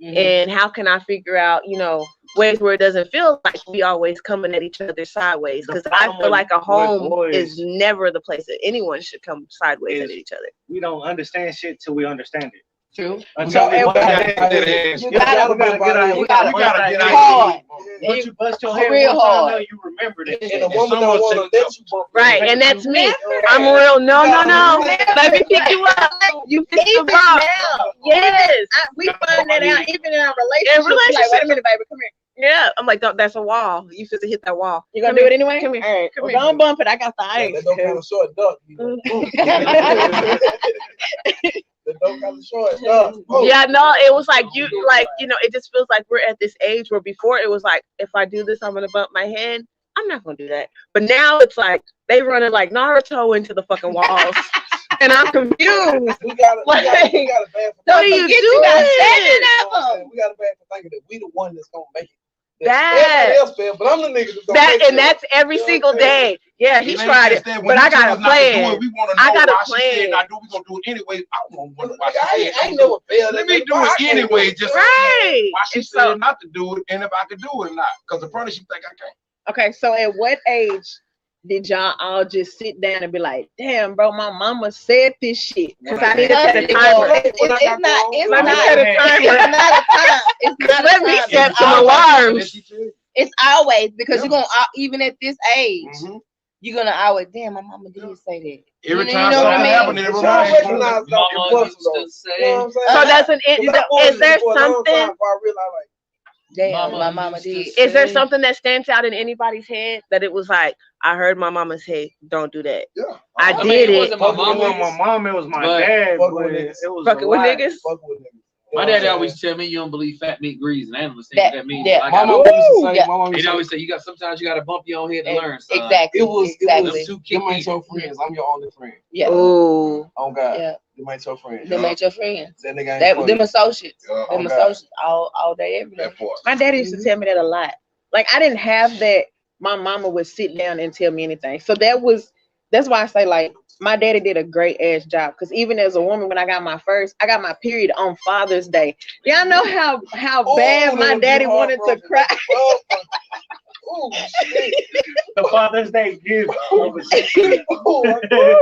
And how can I figure out, you know, ways where it doesn't feel like we always coming at each other sideways? The Because I problem feel like a with home boys is never the place that anyone should come sideways at each other. We don't understand shit till we understand it. True. Until we You understand gotta it. You gotta get out. you gotta get out. hard. Once you bust your head Real one time, hard. now you remember that And shit. the woman don't want to let you bump. Right, and that's me. I'm real. No. Let me pick you up. You pick the Even up. now, Yes. we find that out even in our In relationship. Like, wait a minute, baby, come here. Yeah. I'm like, that's a wall. You fit to hit that wall. You gonna Come do here. it anyway? Come here. All right, Come well, here. don't bump it. I got the That ice. don't kind of short duck. You know? That don't kind of short duck. Yeah, no, it was like you know, it just feels like we're at this age where before it was like, if I do this, I'm gonna bump my head. I'm not gonna do that. But now it's like they running like Naruto into the fucking walls. And I'm confused. We got a bad for What are you forget you got doing? 7 of them. We got a bad for thinking that we the one that's gonna make it. That- Everybody else fail, but I'm the nigga that's gonna make it. And that's every single day. Yeah, he It ain't tried just it, that. but When I you got tell a us not to do plan. it, we want to I know got a why she plan. said not do it. We gonna do it anyway. I don't wonder why she I said ain't not to do never it. failed. Let me do it anyway. Just Right. why she And so- said not to do it, and if I could do it or not. Because the furnace, you think I can't. Okay, so at what age did y'all all just sit down and be like, damn, bro, my mama said this shit? Because I need to set a timer. It's not a time. It's not a time. It's not Let a me time. set It's some always- alarms. It's always because you're gonna even at this age, Mhm. you're gonna always, damn, my mama did say that. Every You time know what I something mean? happens, it But reminds y'all you. recognize that Mama it used wasn't to though. say, You know what I'm saying? So does an Because I wanted is it there for a long something? time before I realized, like, Damn, Mama my mama used to did. Is there say- something that stands out in anybody's head that it was like, I heard my mama say, don't do that. yeah. I mean, did it it. wasn't my It wasn't mama. my mom, it was my But- dad. Fuck But with it niggas. was Fucking a with lot. niggas. Fuck with niggas. My You know daddy what I'm always tell me you don't believe fat meat grease, and I don't understand That- what that means. that- I My got mom used to say, Yeah. my mom used He'd to always say, say, you got sometimes you got to bump your own head to learn. Son. Exactly. it was, exactly. Them two them ain't kick your friends. I'm your only friend. Yeah. Ooh. Oh God, Yeah. them ain't your friends. Them ain't your friends. That nigga ain't That for them you. associates. Yeah, Them oh, God. associates all day, every day. That part. My daddy used to tell me that a lot. Like I didn't have that. My mama would sit down and tell me anything. So that's why I say like my daddy did a great ass job. Cause even as a woman, when I got my period on Father's Day. Y'all know how bad Ooh, my them daddy get wanted to heartbroken. cry. Oh, oh shit. The Father's Day gift. Oh,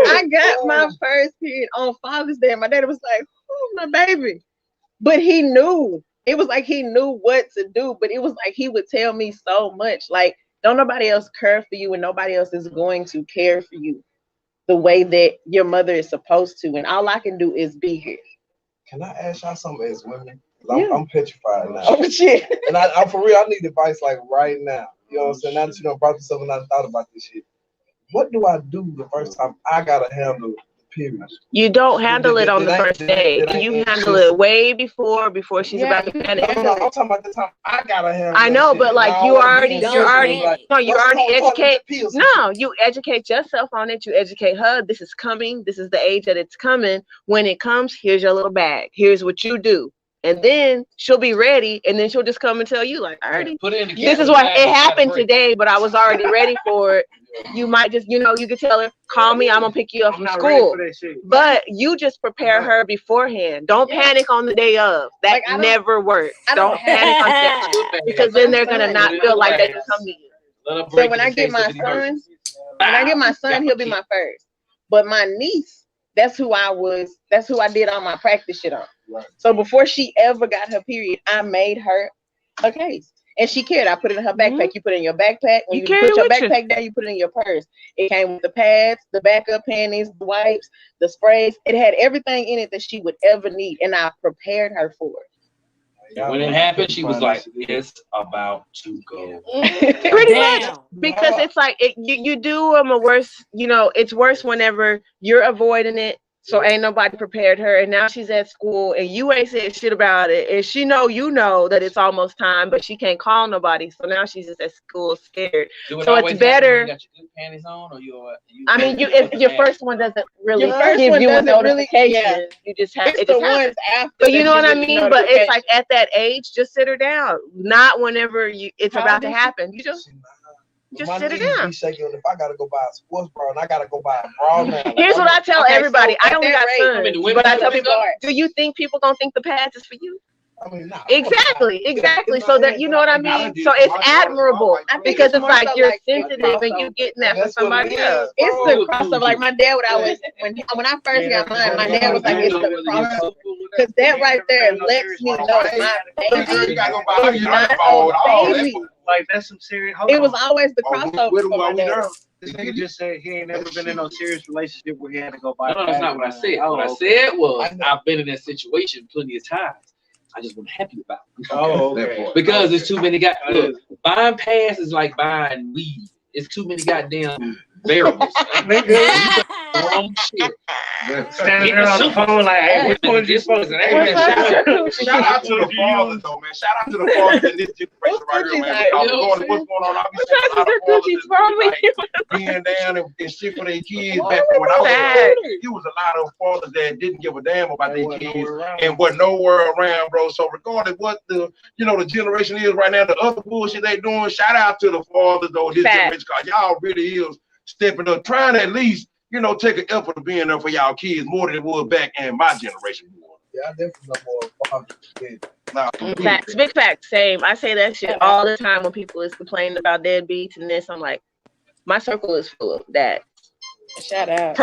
I got my first period on Father's Day. And my daddy was like, "Oh, my baby," but he knew. It was like he knew what to do. But it was like he would tell me so much. Like, don't nobody else care for you, and nobody else is going to care for you the way that your mother is supposed to. And all I can do is be here. Can I ask y'all something as women? 'Cause Yeah. I'm petrified now. Oh shit! And I'm for real, I need advice like right now. You know what I'm saying? Now that you done brought this up and I thought about this shit. What do I do the first time I gotta handle the period? You don't handle it on the Did I- first did I- day. did I You answer handle this? it way before she's Yeah, about to you panic. No, I'm talking about the time I gotta handle I that know, shit. but like And I you don't wanna already, be you're already, like, no, you what's already the point of educate. the pills? No, you educate yourself on it. You educate her. This is coming. This is the age that it's coming. When it comes, here's your little bag. Here's what you do. And then she'll be ready. And then she'll just come and tell you, like, I already, Put it in the this is kitchen, what man. it You gotta happened break. today, but I was already ready for it. You might just, you could tell her, call me. I'm going to pick you up I'm from not ready school. for that shit. But you just prepare her beforehand. Don't panic on the day of. That Like, I don't- never works. I don't Don't panic on the day of, Good bag. because then they're going to not Put it feel in like the they can bag. come to you. Let her So break when it I in get case my of any son, emergency. when I get my Got son, my he'll be kid. my first. But my niece, that's who I did all my practice shit on. Right. So before she ever got her period, I made her a case. And she cared. I put it in her backpack. You put it in your backpack. When You you carry put your it with you. backpack down, you put it in your purse. It came with the pads, the backup panties, the wipes, the sprays. It had everything in it that she would ever need. And I prepared her for When it happened, she was like, "It's about to go." it. Pretty much. Damn. Because it's like you do them a worse, it's worse whenever you're avoiding it. So ain't nobody prepared her, and now she's at school, and you ain't said shit about it, and she know that it's almost time, but she can't call nobody. So now she's just at school scared. Do it So it's always happen better- when you got your good panties on, or you? I mean, if your first one doesn't really Your first give one you a doesn't really- notification, yeah. you just have It's it. the Just happens. ones after. But you that know what I get the mean? But it's like notification. at that age, just sit her down. Not whenever it's How about to old is she? happen. You just My sit her knees down. be shaking if I gotta go buy a sports bra and I gotta go buy a bra now. Like, Here's what I tell Okay, so everybody. I at only that got rate, sons, I mean, the women but I do tell it people, up. do you think people gonna think the pads is for you? I mean, nah, Exactly. It's So my that head, you but know what I I mean. did So it. it's My daughter's admirable mom, like, I think because it's it's more like so you're like it's sensitive and crossover. you getting that from That's what it somebody is. else. It's Bro, the crossover. Like my dad would always when I first got mine, my dad was like, it's the crossover. Because that right there lets me know my baby You gotta go buy is your not phone, all a that. baby. Like, that's some serious. It was always the Oh, crossover with for while my we dad. there. This nigga just said he ain't never been in no serious relationship where he had to go buy. No, that's not what I said. What I said was, I've been in that situation plenty of times. I just wasn't happy about it. Oh, That okay. part. Because there's too many look, buying pass is like buying weed. It's too many goddamn variables. Wrong shit. Standing there on the phone like, hey, which one you supposed to? Hey, man, Shout out to the fathers though, man. Shout out to the fathers in this generation right here, man. Because regardless what's going on, I be seeing a lot of fathers that be like being down and shit for their kids. Back when I was a kid, it was a lot of fathers that didn't give a damn about their kids and was nowhere around, bro. So regardless what the generation is right now, the other bullshit they doing, shout out to the fathers though, this generation, because y'all really is stepping up, trying to at least, take an effort of being there for y'all kids more than it was back in my generation. Yeah, I definitely know more fathers than Nah, Facts, big facts, same. I say that shit all the time when people is complaining about deadbeats and this. I'm like, my circle is full of that. Shout out.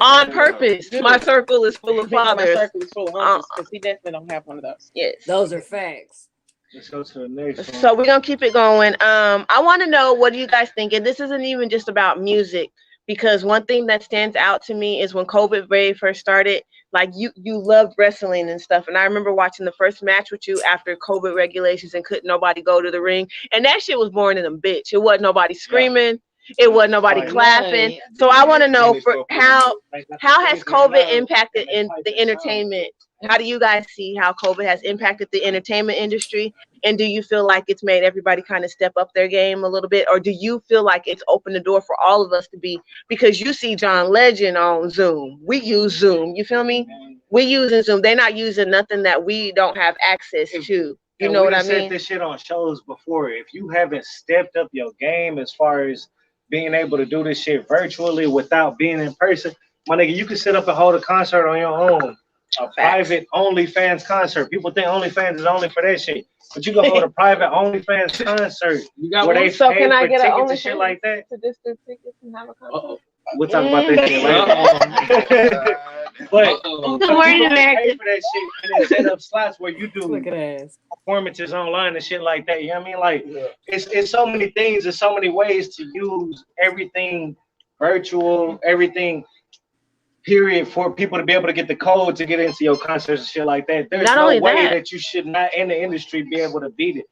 On purpose, my circle is full of My fathers. circle is full of uncles because he definitely don't have one of those. Yes. Those are facts. Let's go to the next one. So we're gonna keep it going. I want to know, what do you guys think? And this isn't even just about music, because one thing that stands out to me is when COVID very first started, like you loved wrestling and stuff. And I remember watching the first match with you after COVID regulations and couldn't nobody go to the ring. And that shit was boring in a bitch. It wasn't nobody screaming. It wasn't nobody clapping. So I want to know how has COVID impacted in the entertainment? How do you guys see how COVID has impacted the entertainment industry? And do you feel like it's made everybody kind of step up their game a little bit? Or do you feel like it's opened the door for all of us to be, because you see John Legend on Zoom. We use Zoom. You feel me? We using Zoom. They're not using nothing that we don't have access to. You know what I mean? Said this shit on shows before. If you haven't stepped up your game as far as being able to do this shit virtually without being in person, my nigga, you can sit up and hold a concert on your own. A private OnlyFans concert. People think OnlyFans is only for that shit, but you can hold a private OnlyFans concert. You got where one? they So pay can I for get an tickets and shit OnlyFans like that. to distance tickets and have a concert? We'll talk about that shit later. But Good morning, America. pay for that shit and then set up slots where you do Look at ass. performances online and shit like that. You know what I mean? Like it's so many things, there's so many ways to use everything virtual, everything period, for people to be able to get the code to get into your concerts and shit like that. There's Not no only way that. that you should not in the industry be able to beat it.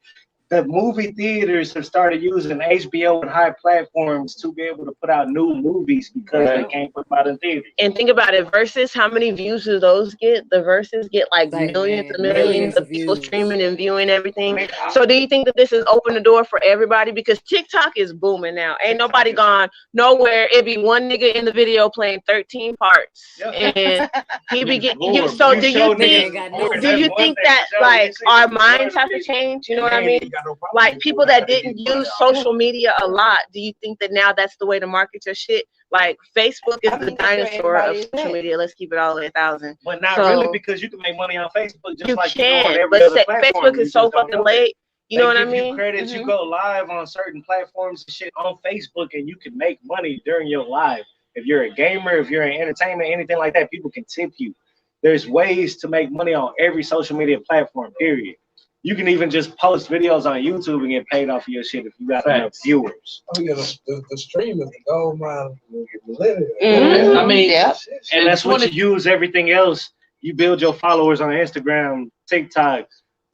The movie theaters have started using HBO and high platforms to be able to put out new movies because they can't put them out in theaters. And think about it, Versus, how many views do those get? The Versus get like Like, millions and man, millions millions of of people views. streaming and viewing everything. So do you think that this has opened the door for everybody? Because TikTok is booming now. Ain't nobody gone nowhere. It be one nigga in the video playing 13 parts. And he be getting you. So do you think that like our minds have to change? You know what I mean? Like people that didn't use social media a lot, do you think that now that's the way to market your shit? Like Facebook is the dinosaur of social media. Let's keep it all at 1,000. But not So- really, because you can make money on Facebook just You like you do on can, every but other platform. Facebook You is so just don't fucking know late. You know what I They give mean? you credit, you go live on certain platforms and shit on Facebook, and you can make money during your live. If you're a gamer, if you're in entertainment, anything like that, people can tip you. There's ways to make money on every social media platform, period. You can even just post videos on YouTube and get paid off of your shit if you got enough viewers. Oh yeah, the stream is the gold mine of the millennium. Mhm. I mean, Yeah. And that's what you use everything else. You build your followers on Instagram, TikTok,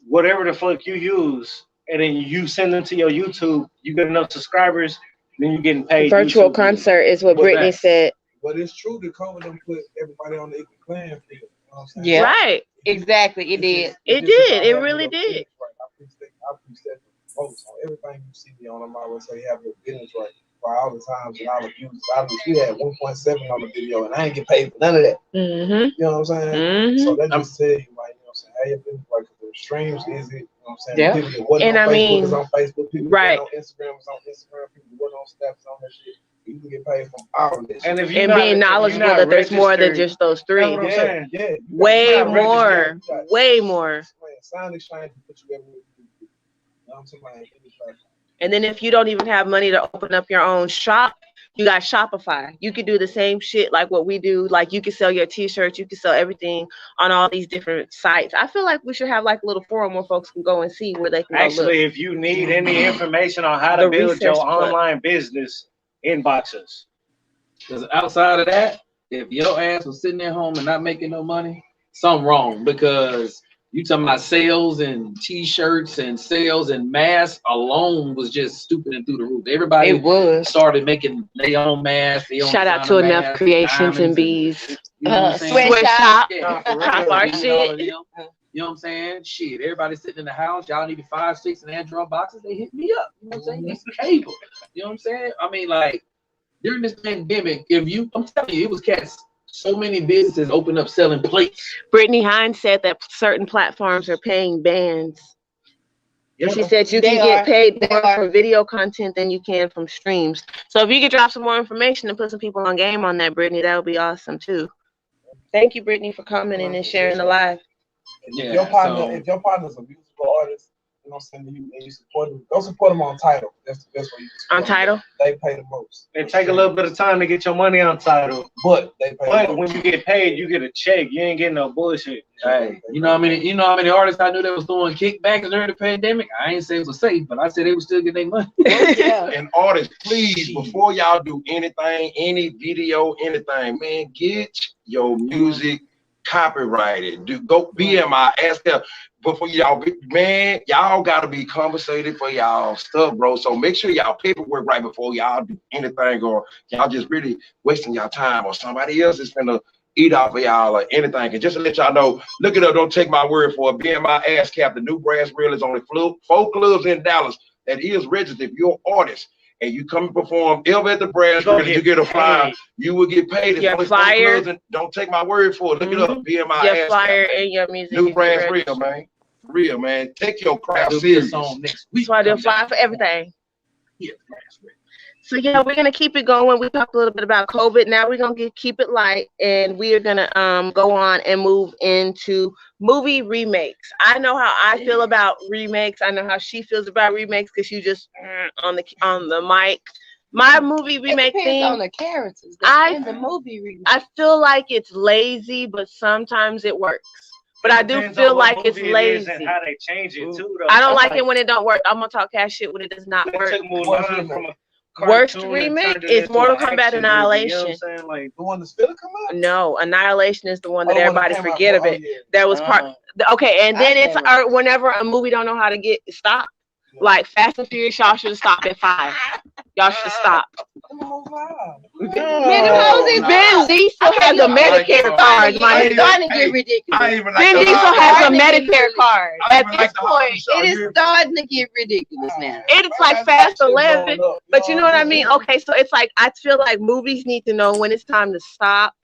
whatever the fuck you use, and then you send them to your YouTube. You get enough subscribers, then you're getting paid. Virtual YouTube. concert is what What's Brittany that? said. But it's true that COVID done put everybody on the equal playing field. You know what I'm saying? Yeah. Right. Exactly, it did. It just did. about It having really your did. business right. I appreciate the posts on everything you see me on. I'm always say have your business right. For all the times that I'll abuse, we had 1.7 on the video, and I ain't get paid for none of that. Mm-hmm. You know what I'm saying? Mm-hmm. So that just tell you, like, you know what I'm saying, how your business right, 'cause the streams is it, you know what I'm saying? Yeah. People that wasn't And on I Facebook mean, is on Facebook, people right. that on Instagram is on Instagram, people that wasn't on Snap is on that shit. You can get paid from all of this. And if you're And not, being if you're knowledgeable not that there's more than registered- just those That's three. what I'm saying. Yeah. you got- Way you got more. registered, you got- Way more. Man, Sign Exchange will put you everywhere. You know what I'm saying? Like, any platform. And then if you don't even have money to open up your own shop, you got Shopify. You could do the same shit like what we do. Like you could sell your t-shirts, you could sell everything on all these different sites. I feel like we should have like a little forum where folks can go and see where they can Actually, go look. if you need any information on how to The build your research part. online business, inbox us. Because outside of that, if your ass was sitting at home and not making no money, something wrong. Because you talking about sales and t-shirts and sales and masks alone was just stupid and through the roof. Everybody It was. started making their own masks. Their own Shout out to designer Enough masks, Creations and diamonds Bees. you know what I'm saying? Sweatshop. Yeah, for Pop real. our You know, shit. you know what I'm saying? Shit, everybody sitting in the house. Y'all needed 5, 6 and Android boxes. They hit me up. You know what I'm saying? It's cable. You know what I'm saying? I mean, like during this pandemic, I'm telling you, it was cats. So many businesses open up selling plates. Brittany Hines said that certain platforms are paying bands. Yeah. She said you They can get are. paid They more are. for video content than you can from streams. So if you could drop some more information and put some people on game on that, Brittany, that would be awesome too. Thank you, Brittany, for coming in and sharing the live. If your partner's a musical artist, You know what I'm saying? You support them. Go support them on Tidal. That's the best way you can support On Tidal? them. They pay the most. It take a little bit of time to get your money on Tidal, But they pay the but most. when you get paid, you get a check. You ain't getting no bullshit. Hey, you know how many artists I knew that was throwing kickbacks during the pandemic? I ain't say it was safe, but I said they would still get their money. Yeah. And artists, please, before y'all do anything, any video, anything, man, get your music copyrighted. Go BMI, ask them before y'all, man, y'all gotta be compensated for y'all stuff, bro. So make sure y'all paperwork right before y'all do anything, or y'all just really wasting y'all time, or somebody else is gonna eat off of y'all or anything. And just to let y'all know, look it up, don't take my word for it. BMI ASCAP, the new brass reel is only 4 clubs in Dallas that is registered. If you're an artist and you come and perform ever at the brass reel and you get a flyer, you will get paid. It's Your only 4 flyer. clubs, and don't take my word for it. Look it up, BMI Your ASCAP. flyer and your music. New is brass registered. reel, man. For real, man. Take your craft I'll do serious. this song next week. So I do a flyer for everything. Yeah, brass reel. So yeah, we're gonna keep it going. We talked a little bit about COVID. Now we're gonna keep it light, and we are gonna go on and move into movie remakes. I know how I feel about remakes. I know how she feels about remakes because you just on the mic. My movie remake It depends on thing, the characters I- that's in the movie remake. I feel like it's lazy, but sometimes it works. But I do Depends feel on what like it's movie it is lazy. and how they change it too, though. I don't like it when it don't work. I'm gonna talk cash shit when it does not They work. took Mulan from a Worst cartoon and remake turned it is into Mortal an Kombat action movie, you know what Annihilation. I'm saying? Like, The one that's still come out? No, Annihilation is the one that Oh, the one that everybody came out forget of for- it. That was part. Okay, and then it's whenever a movie don't know how to get stopped. Like Fast and Furious, y'all should have stopped at 5. Y'all should stop. Ben Diesel has a Medicare card, my It's nigga. starting to get ridiculous. I even Ben like Diesel the has a Starting to get Medicare card. I At even this like the point, Harlem It Show. is starting to get ridiculous now. it's like Fast 11. But you know what I mean? Okay, so it's like I feel like movies need to know when it's time to stop.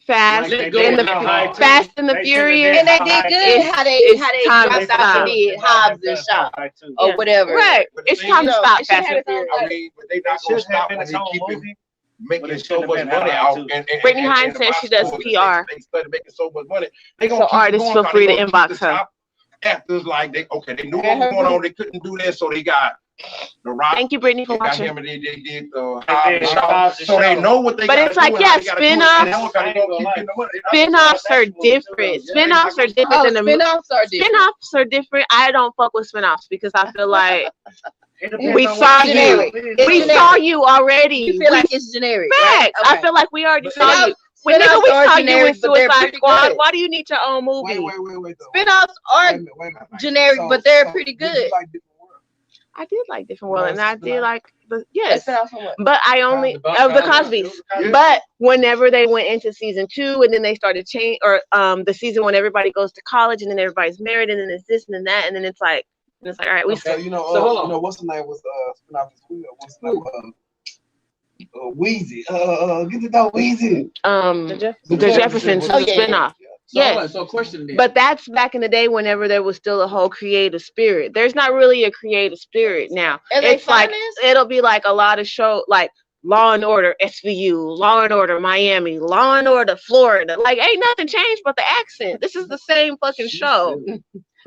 Fast Like they and did the now, high Fast and the They Furious. And they did good It's- how they it's time to dropped out stop. the bed, Hobbs and Shaw or Yeah. whatever. Right. But the It's thing time to is, stop it should Fast have and its own Furious. I mean, but they not gonna stop when they keep it But making it so should've much been money that out. too. Brittany Hines says she does PR. They started making so much money. They So gonna keep artists going, feel trying free to go keep inbox the her. top actors like they knew what was going on. They couldn't do that, so they got The Rock. Thank you, Brittany, for They got watching. him and they did did Hobbs and Shaw. So they know what they But gotta it's like, do and yeah, how they gotta do it, and spin-offs- that's what gotta go keep getting the money. Spin-offs are different. Spin-offs are different Oh, than the movie. spin-offs are different. Spin-offs are different. I don't fuck with spin-offs because I feel like We we saw you. generic. It's We generic. saw you already. You feel like it's generic. Facts. Right? I feel like we already But saw you. spin-offs- When nigga, spin-offs we are saw you in generic, but they're Suicide pretty Squad. good. Why do you need your own movie? Wait. though. Spin-offs are Wait. generic, So- but they're so pretty did you good. like Different World? I did like Different World, No, and I it's did not. like the yes, Spin-offs from what? but I only Cosby, of the Cosby. Cosbys. Yeah. But whenever they went into season 2, and then they started change, or the season when everybody goes to college, and then everybody's married, and then it's this and then that, and then it's like all right, we So you know, So hold on. you know what's the name was spin-off as well? What's the name? Wheezy. Get the dog Wheezy. the Jeffersons Oh, was a yeah. spinoff. So, Yes. hold on, so question then. But that's back in the day whenever there was still a whole creative spirit. There's not really a creative spirit now. LA It's like Finest? it'll be like a lot of show like Law and Order SVU, Law and Order Miami, Law and Order Florida. Like ain't nothing changed but the accent. This is the same fucking show.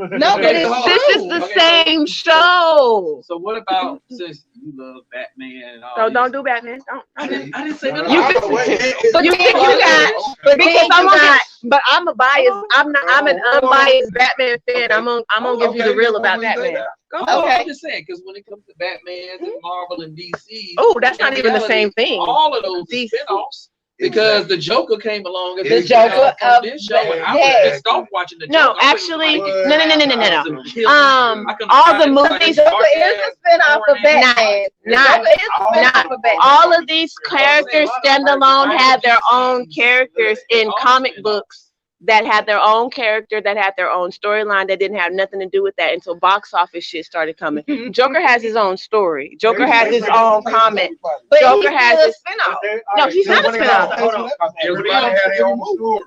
No, but Okay, it's so hold on. This is true. the Okay, so- same show. So what about since you love Batman and all So this? don't do Batman. Don't. I didn't say nothing. You about can- Batman. But you think you got But because then I'm you gonna got but I'm a biased. I'm an unbiased Batman fan. I'm gonna give you the real about Batman. Go No, Okay. I'm just saying because when it comes to Batman and Marvel and DC, Oh, that's not in even the reality, same thing. All of those DC. spinoffs. Because the Joker came along as The a Joker spin-off from of this show, and I yes. was pissed off watching the No, Joker. I was actually, like, no. I couldn't All find the it. It's like movies- a Joker is a dark-ass, spin-off of boring ass- Batman. Not- Joker is a spin-off not- of Batman. All of these characters standalone had their own characters in comic books that had their own character, that had their own storyline, that didn't have nothing to do with that until box office shit started coming. Joker has his own story. Joker has his own comment. But Joker he's has still a his spin-off. No, he's not a spin-off. Hold on. Everybody had their own story.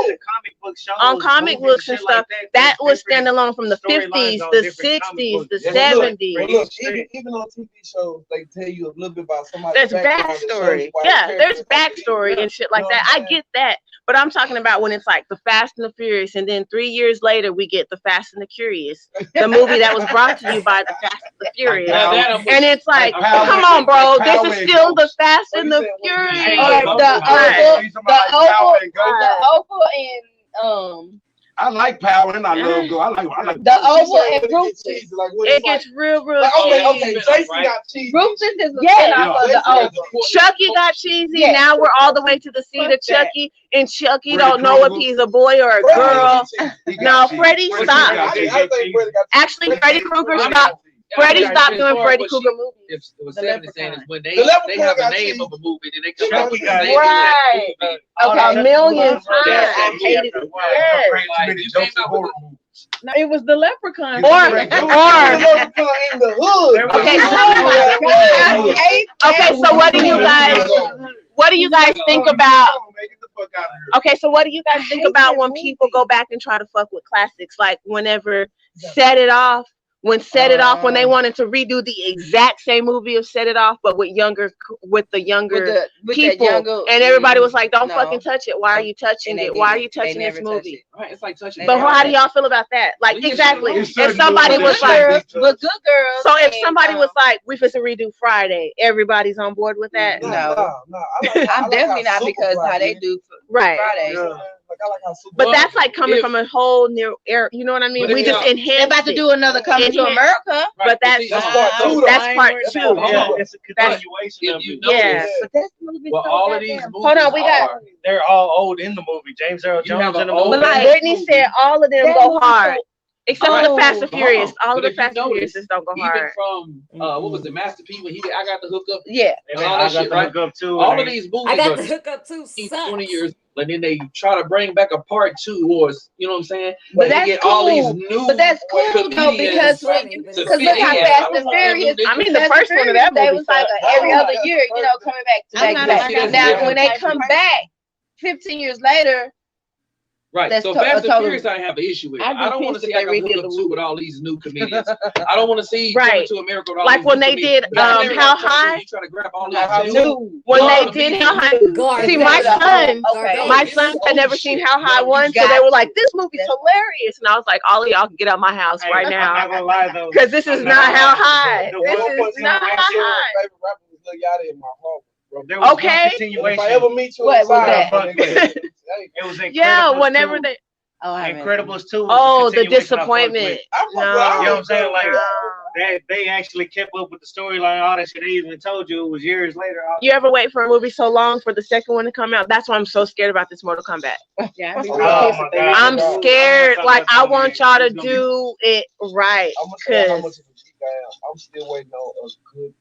Comic book shows, On comic movies, books and shit like stuff, that there's was different standalone from the storylines 50s, on the different comic 60s, the books. But 70s. look, even on TV shows, they tell you a little bit about somebody's There's background. It shows backstory. you why Yeah, the there's character is like backstory this. and shit like You know that. what I I'm get that. But I'm talking about when it's like the Fast and the Furious, and then 3 years later we get the Fast and the Curious, the movie that was brought to you by the Fast and the Furious. And it's like, come on, bro, this is still the Fast and the Furious. The Oval and I like Power and I love Go. I like the Oval and Rufus. It gets real Okay, cheesy. Jason got cheese. Rufus is a Yeah. spin-off of the Oval. Chucky got cheesy. Yeah. Now we're all the way to the seat of that. Chucky, and Chucky Freddy don't know if Krueger. he's a boy or a girl. No, Freddy Freddy stopped. got cheese. I think Freddy got Actually, Freddy Krueger stopped. Freddy stopped doing Freddy Krueger movies. If what Stephanie saying is when they The Leprechaun have a got name cheese. of a movie, then they come out with the Chucky name of that Right. movie. A million times. Yeah. I hated it. Yes. Like, you came out with No, it was the Leprechaun. Or in the hood. Okay, so what do you guys think about? Okay, so what do you guys think about when people go back and try to fuck with classics? Like whenever Set It Off, when they wanted to redo the exact same movie of Set It Off, but with the younger people, and everybody was like, "Don't fucking touch it. Why are you touching it? Why are you touching this movie?" Right, it's like touching. But how do y'all feel about that? Like, We exactly. just- If somebody was like, But Good Girls. so if somebody was like, "We supposed to redo Friday," everybody's on board with that, I'm definitely not because how they do right? Fridays. But that's like coming from a whole new era. You know what I mean? But We if just y'all- enhanced. They're about to it. do another Coming to Enhanced. America. But that's That's part two, though. that's part two. Yeah, it's a continuation If of you it. notice, Yeah. But that's movie well, so all of these goddamn- movies Hold on, we got- are. They're all old in the movie. James Earl You Jones have in an the old- movie. But like Brittany said, all of them That go movie hard, except for the Fast and Oh, Furious. All but of the if you Fast and notice, Furious don't go Even hard. from what was it, Master P when he did I Got the Hook Up. Yeah. And then all I that got shit, the right? hook up too. All and of these movies I got are the hookup too. 20 years, and then they try to bring back a part two, or you know what I'm saying? But And they that's get all these cool. new. But that's cool though comedians because to because fit look how in. Fast and Furious. I mean, the Fast first and one of Furious, that they movie was like sucked. every other year, coming back to I'm back not to a- back. Now when they come back, 15 years later, Right. That's So to- Fast and totally- Furious, I have an issue with. I'd be I don't want to pissed see if I they got the redid hook the up two with all these new comedians. I don't want to see Right. Coming to America with all Like these when new they comedians. did, Not everybody How trying to- High? You try to grab all How these High? When Hard they did comedians. How High, Garbage. see my son, Okay. my son had never seen How High one, so they were like, "This movie's hilarious," and I was like, "All of y'all can get out my house Hey, right I'm now, not gonna lie though. because this is I'm not gonna How lie. High. The This one- is not How High." Favorite rapper was Lil Yachty in my heart, bro. There was Okay. one And if continuation. I ever meet you What was inside, that? I'm gonna say, hey, It was Incredibles Yeah, whenever 2. they, Incredibles 2. was oh, the continuation I fucked with. disappointment. I'm No. gonna- You know what I'm saying? Like No. they actually kept up with the storyline, all that shit. They even told you it was years later. You ever wait for a movie so long for the second one to come out? That's why I'm so scared about this Mortal Kombat. Yeah, Oh, my God. I'm scared. Like, I want y'all to It's gonna be- do it right. I'm gonna tell you how much Cause of a geek I am. I'm still waiting on a good,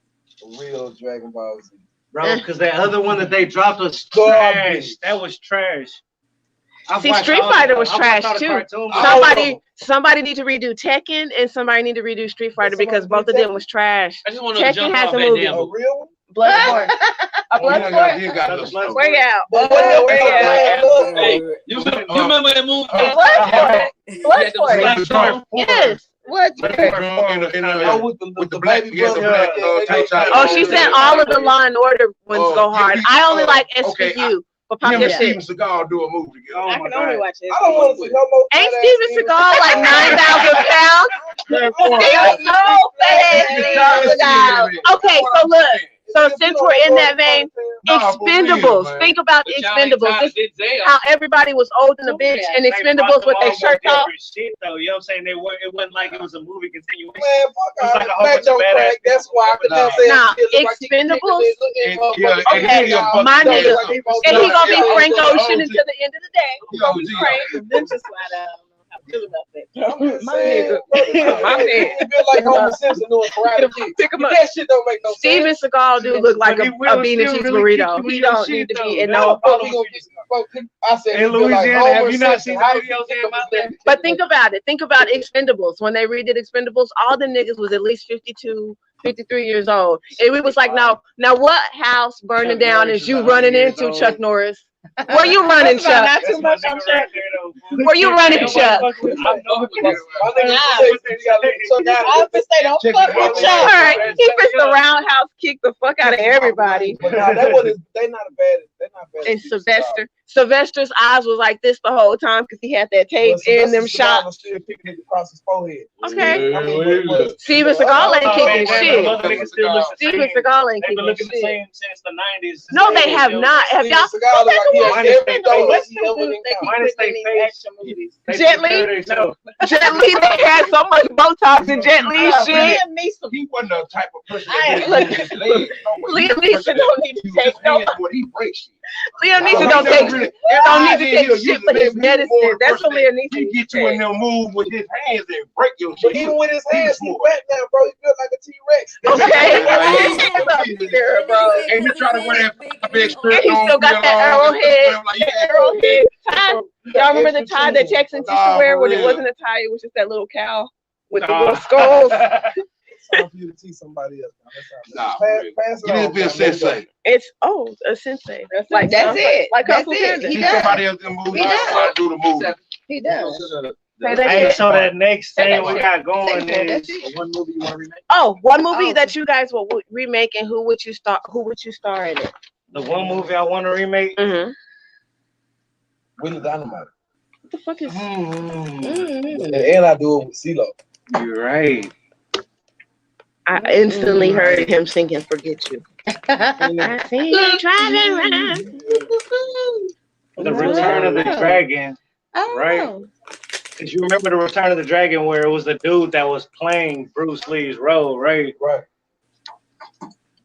real Dragon Ball Z. Bro, because that other one that they dropped was Garbage. trash. That was trash. I've See, watched Street all the- Fighter was I've trash, watched all the too. cartoons, but- somebody need to redo Tekken and somebody need to redo Street Fighter because both of them was trash. I just want to Tekken jump has off a that movie. damn A movie. real one? Bloodsport. A Bloodsport. Bloodsport. Where you out? But Hey, you remember that movie? Bloodsport. Bloodsport. Yes. What? Oh, with the black, baby yeah, the brother. black, tight top. Oh, she said all of the Law and Order ones Oh, go yeah, hard. we- I only like okay, SVU. But pop Him your and shit. Steven Seagal do a movie together. Oh I my can only God. watch it. I don't want to see no more. Ain't Steven Seagal like 9,000 pounds? Steven so fat. Steven Seagal. Okay, so look. So since we're in that vein, Expendables. Think about the Expendables. This how everybody was old in the bitch and Expendables with their shirts off. Shit, though, you know what I'm saying? It wasn't like it was a movie continuation. Man, It's fuck like a out. whole Back bunch of on badass crack. That's why I could not say Nah, Expendables. Okay, my nigga. And he gonna be Frank Ocean until the end of the day. He gonna be Frank. Them just flat out. I don't know how to feel about that. My nigga. My nigga. It feel like Homer Simpson doing karate kicks. Pick him up. That shit don't make no sense. Steven Seagal do look like a bean and cheese burrito. He don't need to be in no. I said, In Louisiana, have you not seen the videos of him out there? But think about it. Think about Expendables. When they redid Expendables, all the niggas was at least 52, 53 years old. And we was like, now what house burning Chuck down Norris is is you 100 running years into, old. Chuck Norris? Where you running, Chuck? Not too much. I'm sure. Were you running, Chuck? I know I would say don't fuck with Chuck. All right, he fits the roundhouse kick the fuck out of everybody. But nah, they not bad. They're not bad. And Sylvester's eyes was like this the whole time because he had that tape in them shots. Still kicking it across his forehead. Okay. I mean, but- Steven Seagal ain't kicking Man, shit. mother niggas still look the Steven same. Seagal ain't They've been kicking looking the shit. same since the 90s. No, they have not. Have y'all? Steven Seagal look like he has Minus every they dollar face. he ever done got. Minus they face. They Jet took care of Li? themselves. Jet Li, they had so much Botox in Jet Li's shit. He wasn't the type of person I- that look, did his legs. Liam Neeson don't need to take no. He breaks shit. Liam Neeson don't take. Don't need to take shit for his medicine. That's what Liam Neeson He get you in them moves with his hands and break your But shit. even with his hands, he's fat now, bro. He built like a T-Rex. Okay. There, bro. And he try to wear that big skirt And he on, still got that arrowhead. Arrowhead tie. Y'all remember the tie that Texans used to wear when it wasn't a tie, it was just that little cow with the little skulls. It's time for you to teach somebody else. Nah, Pass it you need to on, be a man. sensei. It's a sensei. Like That's it. Like Kung That's Fu it. Panda. He Teach does. somebody else to move. He does. How to do the move. He does. Hey, so that next thing we got going That's is One movie you want to remake? Oh, one movie Oh. that you guys will remake, and who would you star in it? the one movie I want to remake. Mm-hmm. Willie Dynamite. What the fuck is? And I do it with CeeLo. You're right. I instantly heard him singing "Forget You." I see you driving around. The Return of the Dragon. Oh. Right. Because you remember the Return of the Dragon where it was the dude that was playing Bruce Lee's role, right? Right.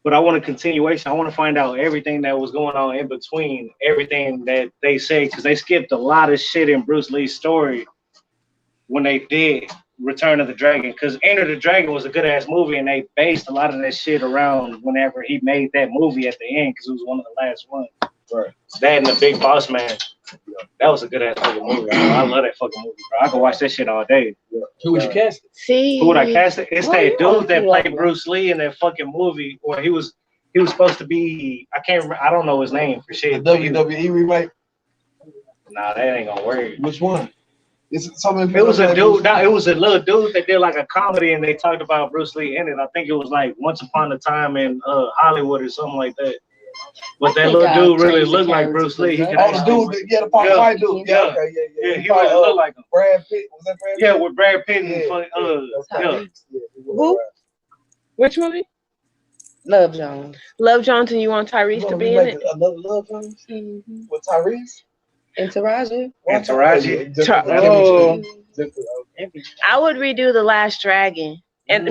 But I want a continuation. I want to find out everything that was going on in between, everything that they say, because they skipped a lot of shit in Bruce Lee's story when they did Return of the Dragon. Because Enter the Dragon was a good ass movie, and they based a lot of that shit around whenever he made that movie at the end, because it was one of the last ones. Right. That and The Big Boss Man. That was a good ass fucking movie. I love that fucking movie, bro. I could watch that shit all day. Who would you cast? See, Who would I cast it? It's Well, that you dude that know, played Bruce Lee in that fucking movie, or he was supposed to be. I can't remember. I don't know his name for The shit. WWE remake. Nah, that ain't gonna work. Which one? It's so many It was a people dude. No, it was a little dude that did like a comedy, and they talked about Bruce Lee in it. I think it was like Once Upon a Time in Hollywood or something like that. But that little dude really looked like Bruce Lee. He could Oh, the actually, dude, the white dude. Yeah, okay, yeah, he probably, really looked like him. Brad Pitt. Was that Brad Pitt? Yeah, with Brad Pitt and Yeah, funny, yeah. yeah. Who? Which movie? Love Jones. Love Johnson. You want Tyrese to be in it? Another Love Jones with Tyrese. And Taraji. And Taraji. Oh. Okay. I would redo The Last Dragon. And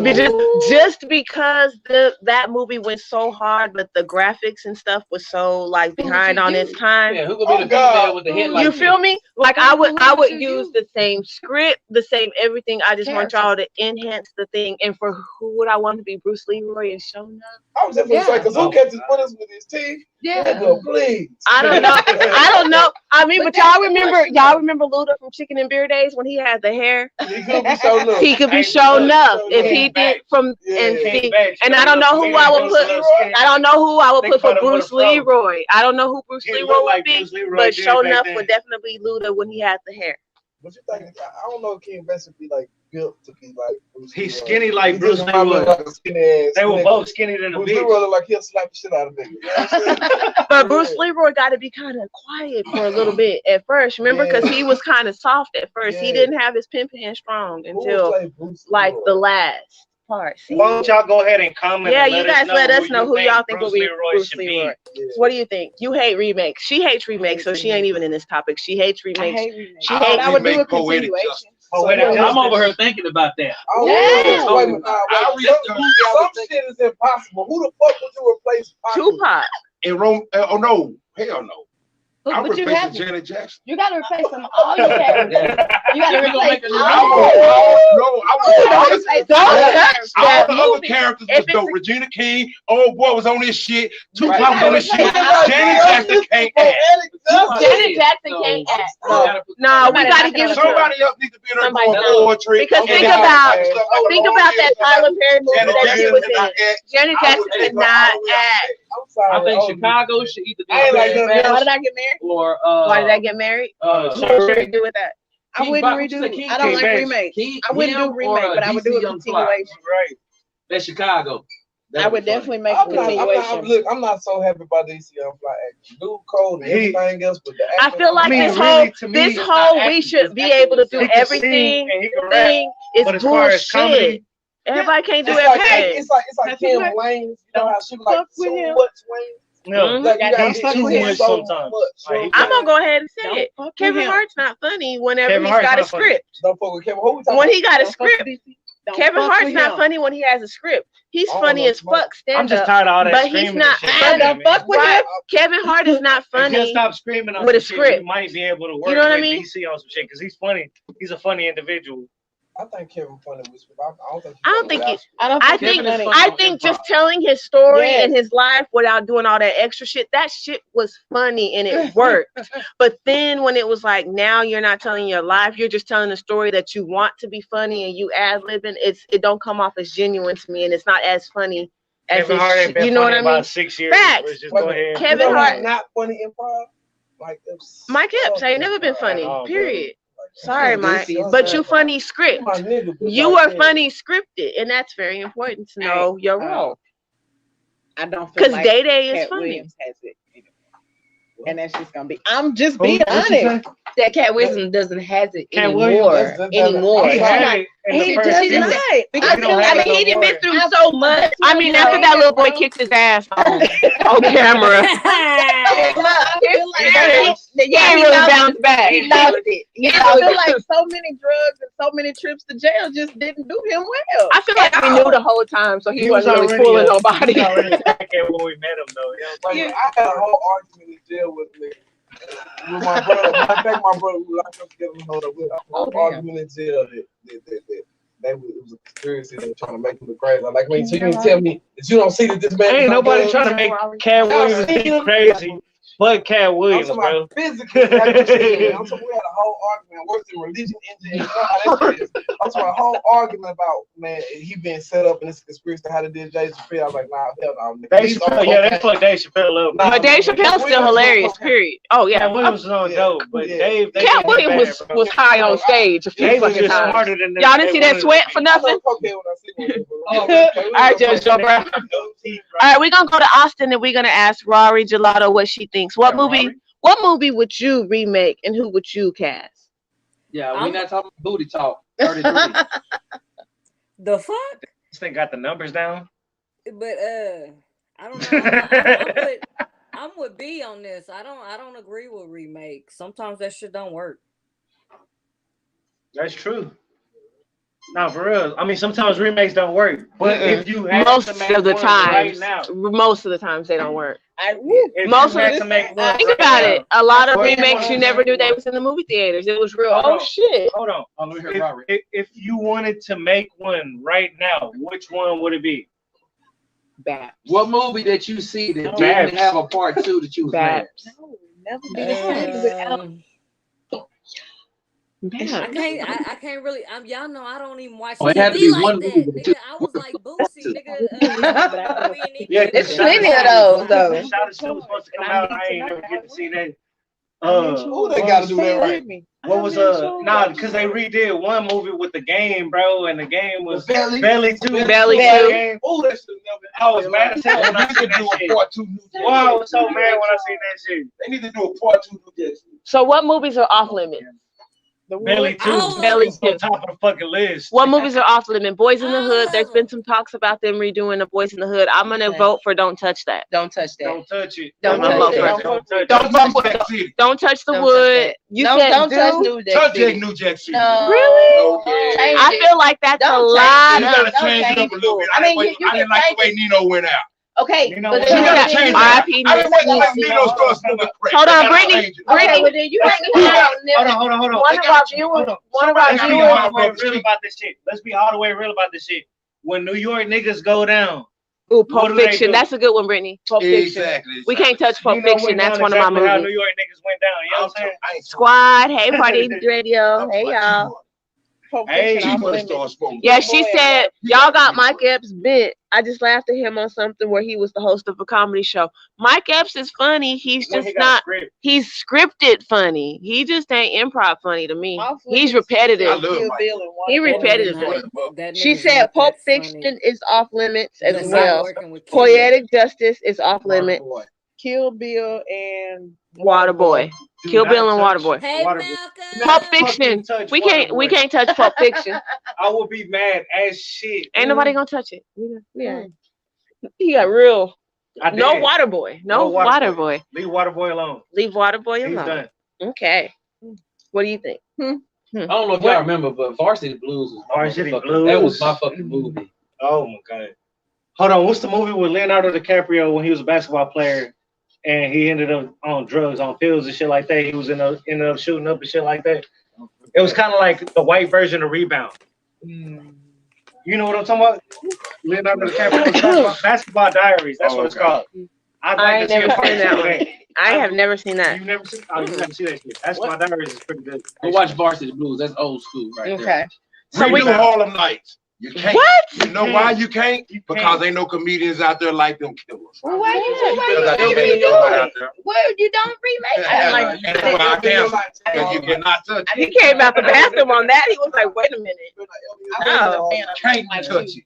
just because that movie went so hard, but the graphics and stuff was so like behind on its time. Yeah, who gonna be the female with the head like You this? feel me? Like I would What you use do? the same script, the same everything. I just want y'all to enhance the thing. And for who would I want to be? Bruce Leroy and Shonen? I was just gonna say, because who catches bullets with his teeth? Yeah. Go, please. I don't know. I don't know. I mean, but y'all remember Luda from Chicken and Beer Days when he had the hair? He could be so look. He could be shown up if he did from and see. And I don't know who I would put. I don't know who I would put for Bruce Leroy. I don't know who Bruce Leroy would be, but shown up would definitely be Luda when he had the hair. What you think? I don't know if King Benson be like built to be like Bruce He's Leroy. skinny like He Bruce just remind me Leroy. of like a skinny ass They were nigga. both skinny than a Bruce bitch. Leroy look like he'll slap the shit out of niggas. You know what I'm saying? But Bruce Leroy got to be kind of quiet for a little bit at first. Remember, because he was kind of soft at first. He Yeah. didn't have his pimp hand strong Who would until play Bruce like Leroy? the last part. See? Why don't y'all go ahead and comment? Yeah, and you guys let us know who y'all think will be Leroy Bruce should Leroy. Yeah. So what do you think? You hate remakes. She hates remakes, so she ain't even in this topic. She hates remakes. She I hates. I would do a continuation. I'm over here thinking about that. I don't Yeah. know. Wait a minute, some shit is impossible. Who the fuck would you replace Pac with? Tupac. And Rome, oh no, hell no. I'm But you replacing have to. Janet Jackson. You gotta replace them all your characters. You gotta If you gonna replace make a new all all the other movie. characters If was dope. it's- Regina King, old boy was on this shit. Tupac Right. was on this shit. Right. Janet Jackson can't act. Janet Jackson can't act. No, we gotta give it to her. Somebody else needs to be in there Somebody doing else. poetry. Because and think all about- that stuff like Think that. about that Tyler Perry movie Janet that she Jackson was in. cannot act. Janet I Jackson would take her cannot all the way out act. I'm sorry. I think Chicago should either be I ain't like Bad nothing Batch Why did I get married? or Why did I get married? What should we do with that? I King wouldn't Bob- what'd you say, redo. King- I don't King like Bash. remakes. King, I wouldn't him do remake, or but I would do DC a Young Fly. continuation. Right. That's Chicago. I would definitely make a I'm continuation. look, I'm not so happy about DC Young Fly acting. Dude cold and He- everything else, but the I acting, feel like I mean, this really, whole to me, this it's whole not we acting, should it's be acting. able to do He can everything sing and he can rap, thing is but as far as bullshit. comedy, Everybody can't do it's like, everything. it's like Kim Wayne. You know how she was like Fuck with so him. much Wayne. no, Mhm. Like, you gotta He's be too doing much so sometimes. much. Like, I'm gonna go ahead and say Don't it. fuck with Kevin him. Hart's not funny whenever Kevin he's Hart's got a not funny. script. Don't fuck with Kevin. Who we talking When he about? got a Don't fuck script, with DC. Don't Kevin fuck Hart's with not him. funny when he has a script. He's I don't funny know as smoke. fuck stand I'm just up. tired of all that But he's screaming. not- and shit. I don't fuck with Right. him. Kevin Hart is not If he'll funny. stop screaming on with a some shit, script. we might be able to work You know what I with mean? DC on some shit because he's funny. He's a funny individual. I think Kevin funny with script. I don't think. I don't think it. I don't I think think it's funny. I think just telling his story Yes. and his life without doing all that extra shit, that shit was funny and it worked. But then when it was like, now you're not telling your life, you're just telling a story that you want to be funny and you ad-libbing, it don't come off as genuine to me and it's not as funny as Kevin it Hart ain't sh- been you know funny what I about mean? 6 years. Facts. Let's just go ahead. Kevin You know Hart- who's not funny improv. Like Mike Epps ain't never been funny, Oh, bro. period. Sorry, Yeah, Mike, Goofy is but good. you funny script. My nigga, but You like are that. funny scripted, and that's very important to know your role. I don't feel Because like Day Day is Cat funny. Williams has it. And that's just gonna be. I'm just Who- being what you honest. say? That Cat Williams doesn't has it Cat anymore. Williams, that's- Anymore. He He's had not- it in the he first does season. not. He Because don't have it he no done more. been through so much. I mean, after that little boy kicked his ass on camera. Yeah, He he really lost, bounced back. he lost it. He I lost feel it. like so many drugs and so many trips to jail just didn't do him well. I feel like we knew the whole time, so he He was wasn't really already fooling a- nobody. He was already a crackhead when we met him, though. Like, I had a whole argument in jail with me. With my brother, I think my brother was locked up together. Hold up, with a whole argument in jail that they was, it was a conspiracy. They were trying to make him look crazy. I'm like, man, so you can tell me that you don't see that this man. Ain't is nobody not trying to make Cat Williams be crazy, but Cat I'm Williams, talking bro. about physically. Like you said, I'm talking, we had a whole argument worse than religion in jail. You know how that shit is. I'm talking about a whole argument about, man, he being set up in this conspiracy to how to do Jay Chappelle. I was like, nah, hell no. Dave Chappelle, yeah, they fucked Dave Chappelle up. Nah, But Dave Chappelle's still hilarious, period. Oh, Cat yeah. Williams was on dope, but Yeah. Dave, they Cat did Williams bad, bro. was high on stage a few Dave was fucking just times. smarter than them. Y'all didn't see that They sweat wanted for I nothing? know cocaine when I see one. All right, Judge Joe Brown. to be. All right, we're gonna go to Austin and we're gonna ask Rory Gelato what she thinks. What movie would you remake and who would you cast? Yeah, we're I'm- not talking booty talk. 33. The fuck? This thing got the numbers down. But I don't know. I'm with B on this. I don't agree with remake. Sometimes that shit don't work. That's true. No, for real. I mean, sometimes remakes don't work, but if you had Most to make of the one right times, now, most of the times they don't work. if Most you of had the to make one Think right about now- it. A lot of Well, remakes you never knew they was in the movie theaters. It was real. Hold Oh on. shit! Hold on. Oh, let me hear Robert. If you wanted to make one right now, which one would it be? Bad. What movie that you see that Babs. didn't have a part 2 that you was mad? Babs. No, never be the same without I can't really. Y'all know I don't even watch Oh, it had to TV be like one that. movie that Nigga, I was like Boosie, nigga. Yeah, It's plenty of those, though. Shot is was supposed to come And I out. need I to ain't know never that get to one. see that. Who they gotta do that right? What was nah? Because they redid one movie with the game, bro, and the game was Belly. Belly 2. Belly Two. 2. Game. Oh, that should never. I was mad as hell when I They seen need to do that a shit. part 2 New Jack. Wow, I was so mad when I seen that shit. They need to do a part 2 New Jack. So what movies are off limits? Belly 2. Oh. Belly It's on 2. top of the fucking list. What movies are off limit? Boys in the Hood. There's Oh. been some talks about them redoing the Boys in the Hood. I'm gonna Okay. vote for Don't Touch That. Don't touch that. Don't touch it. Don't touch vote it. for Don't touch it. Don't vote for Jack City. Don't touch the Don't touch wood. that. You No, said don't touch do? New Jack Touch City. New Jack City. No. Really? Okay. Change I it. feel like that's a Don't lot. You No, gotta don't change it change up a little it. bit. I mean, I you didn't can like change the way Nino went out. Okay, You know but what? then You you gotta got change R.I.P. that. I didn't wait till Magneto starts smoking crack. Hold on, That's Brittany. how I changed it. okay, Brittany. well then you hang it out. Hold on. One They of our got you. viewers, Hold on. one of our Let's be viewers. all the way real about this shit. Let's be all the way real about this shit. When New York niggas go down, Ooh, What Pulp do they Fiction. do? That's a good one, Brittany. Pulp Fiction. Exactly. We can't touch Pulp you know Fiction. went That's down one of my exactly how New movies. York niggas went down. You know what I'm saying? I ain't Squad. Hey, Party Radio. Hey, y'all. Pulp Hey, Fiction She off must limits. start smoking. Yeah, she Boy, said y'all got Mike Epps bent. I just laughed at him on something where he was the host of a comedy show. Mike Epps is funny. He's When just he got not. script. He's scripted funny. He just ain't improv funny to me. Off He's limits. I repetitive. love Kill Mike. Bill and He Wonder Boy. repetitive. That She nigga's said not Pulp that funny. Fiction is off limits as That's well. not working with kids. Poetic Justice is off limits. Boy. Kill Bill and Waterboy. Do Kill not Bill and touch Waterboy. Hey, Waterboy. Malcolm. Pulp Fucking Fiction. touch We Waterboy. can't touch Pulp Fiction. I will be mad as shit. Ain't nobody gonna touch it. Yeah. He got real. I No did. Waterboy. No No Waterboy. Waterboy. Leave Waterboy alone. Leave Waterboy He's alone. done. Okay. What do you think? I don't know if y'all remember, but Varsity Blues was my Varsity motherfucking- Blues. That was my fucking movie. Oh my god. Hold on. What's the movie with Leonardo DiCaprio when he was a basketball player and he ended up on drugs, on pills and shit like that? He was ended up shooting up and shit like that. It was kind of like the white version of Rebound. You know what I'm talking about? Leonardo DiCaprio basketball Diaries. That's what it's called. I'd I like ain't to see never a part seen that two of one. that. I have never seen that. You've never seen? Oh, you never see that shit. That's my Diaries is pretty good. Go watch Varsity Blues. That's old school right there. okay. So we Redo Harlem Nights. You can't. what? You know why you can't? You Because can't. ain't no comedians out there like them killers. Well, why you Because I do think ain't nobody out there. Well, you don't remake And it. that's why I can't. Because you cannot touch He it. came out the bathroom on that. He was like, wait a minute. No. Can't touch it.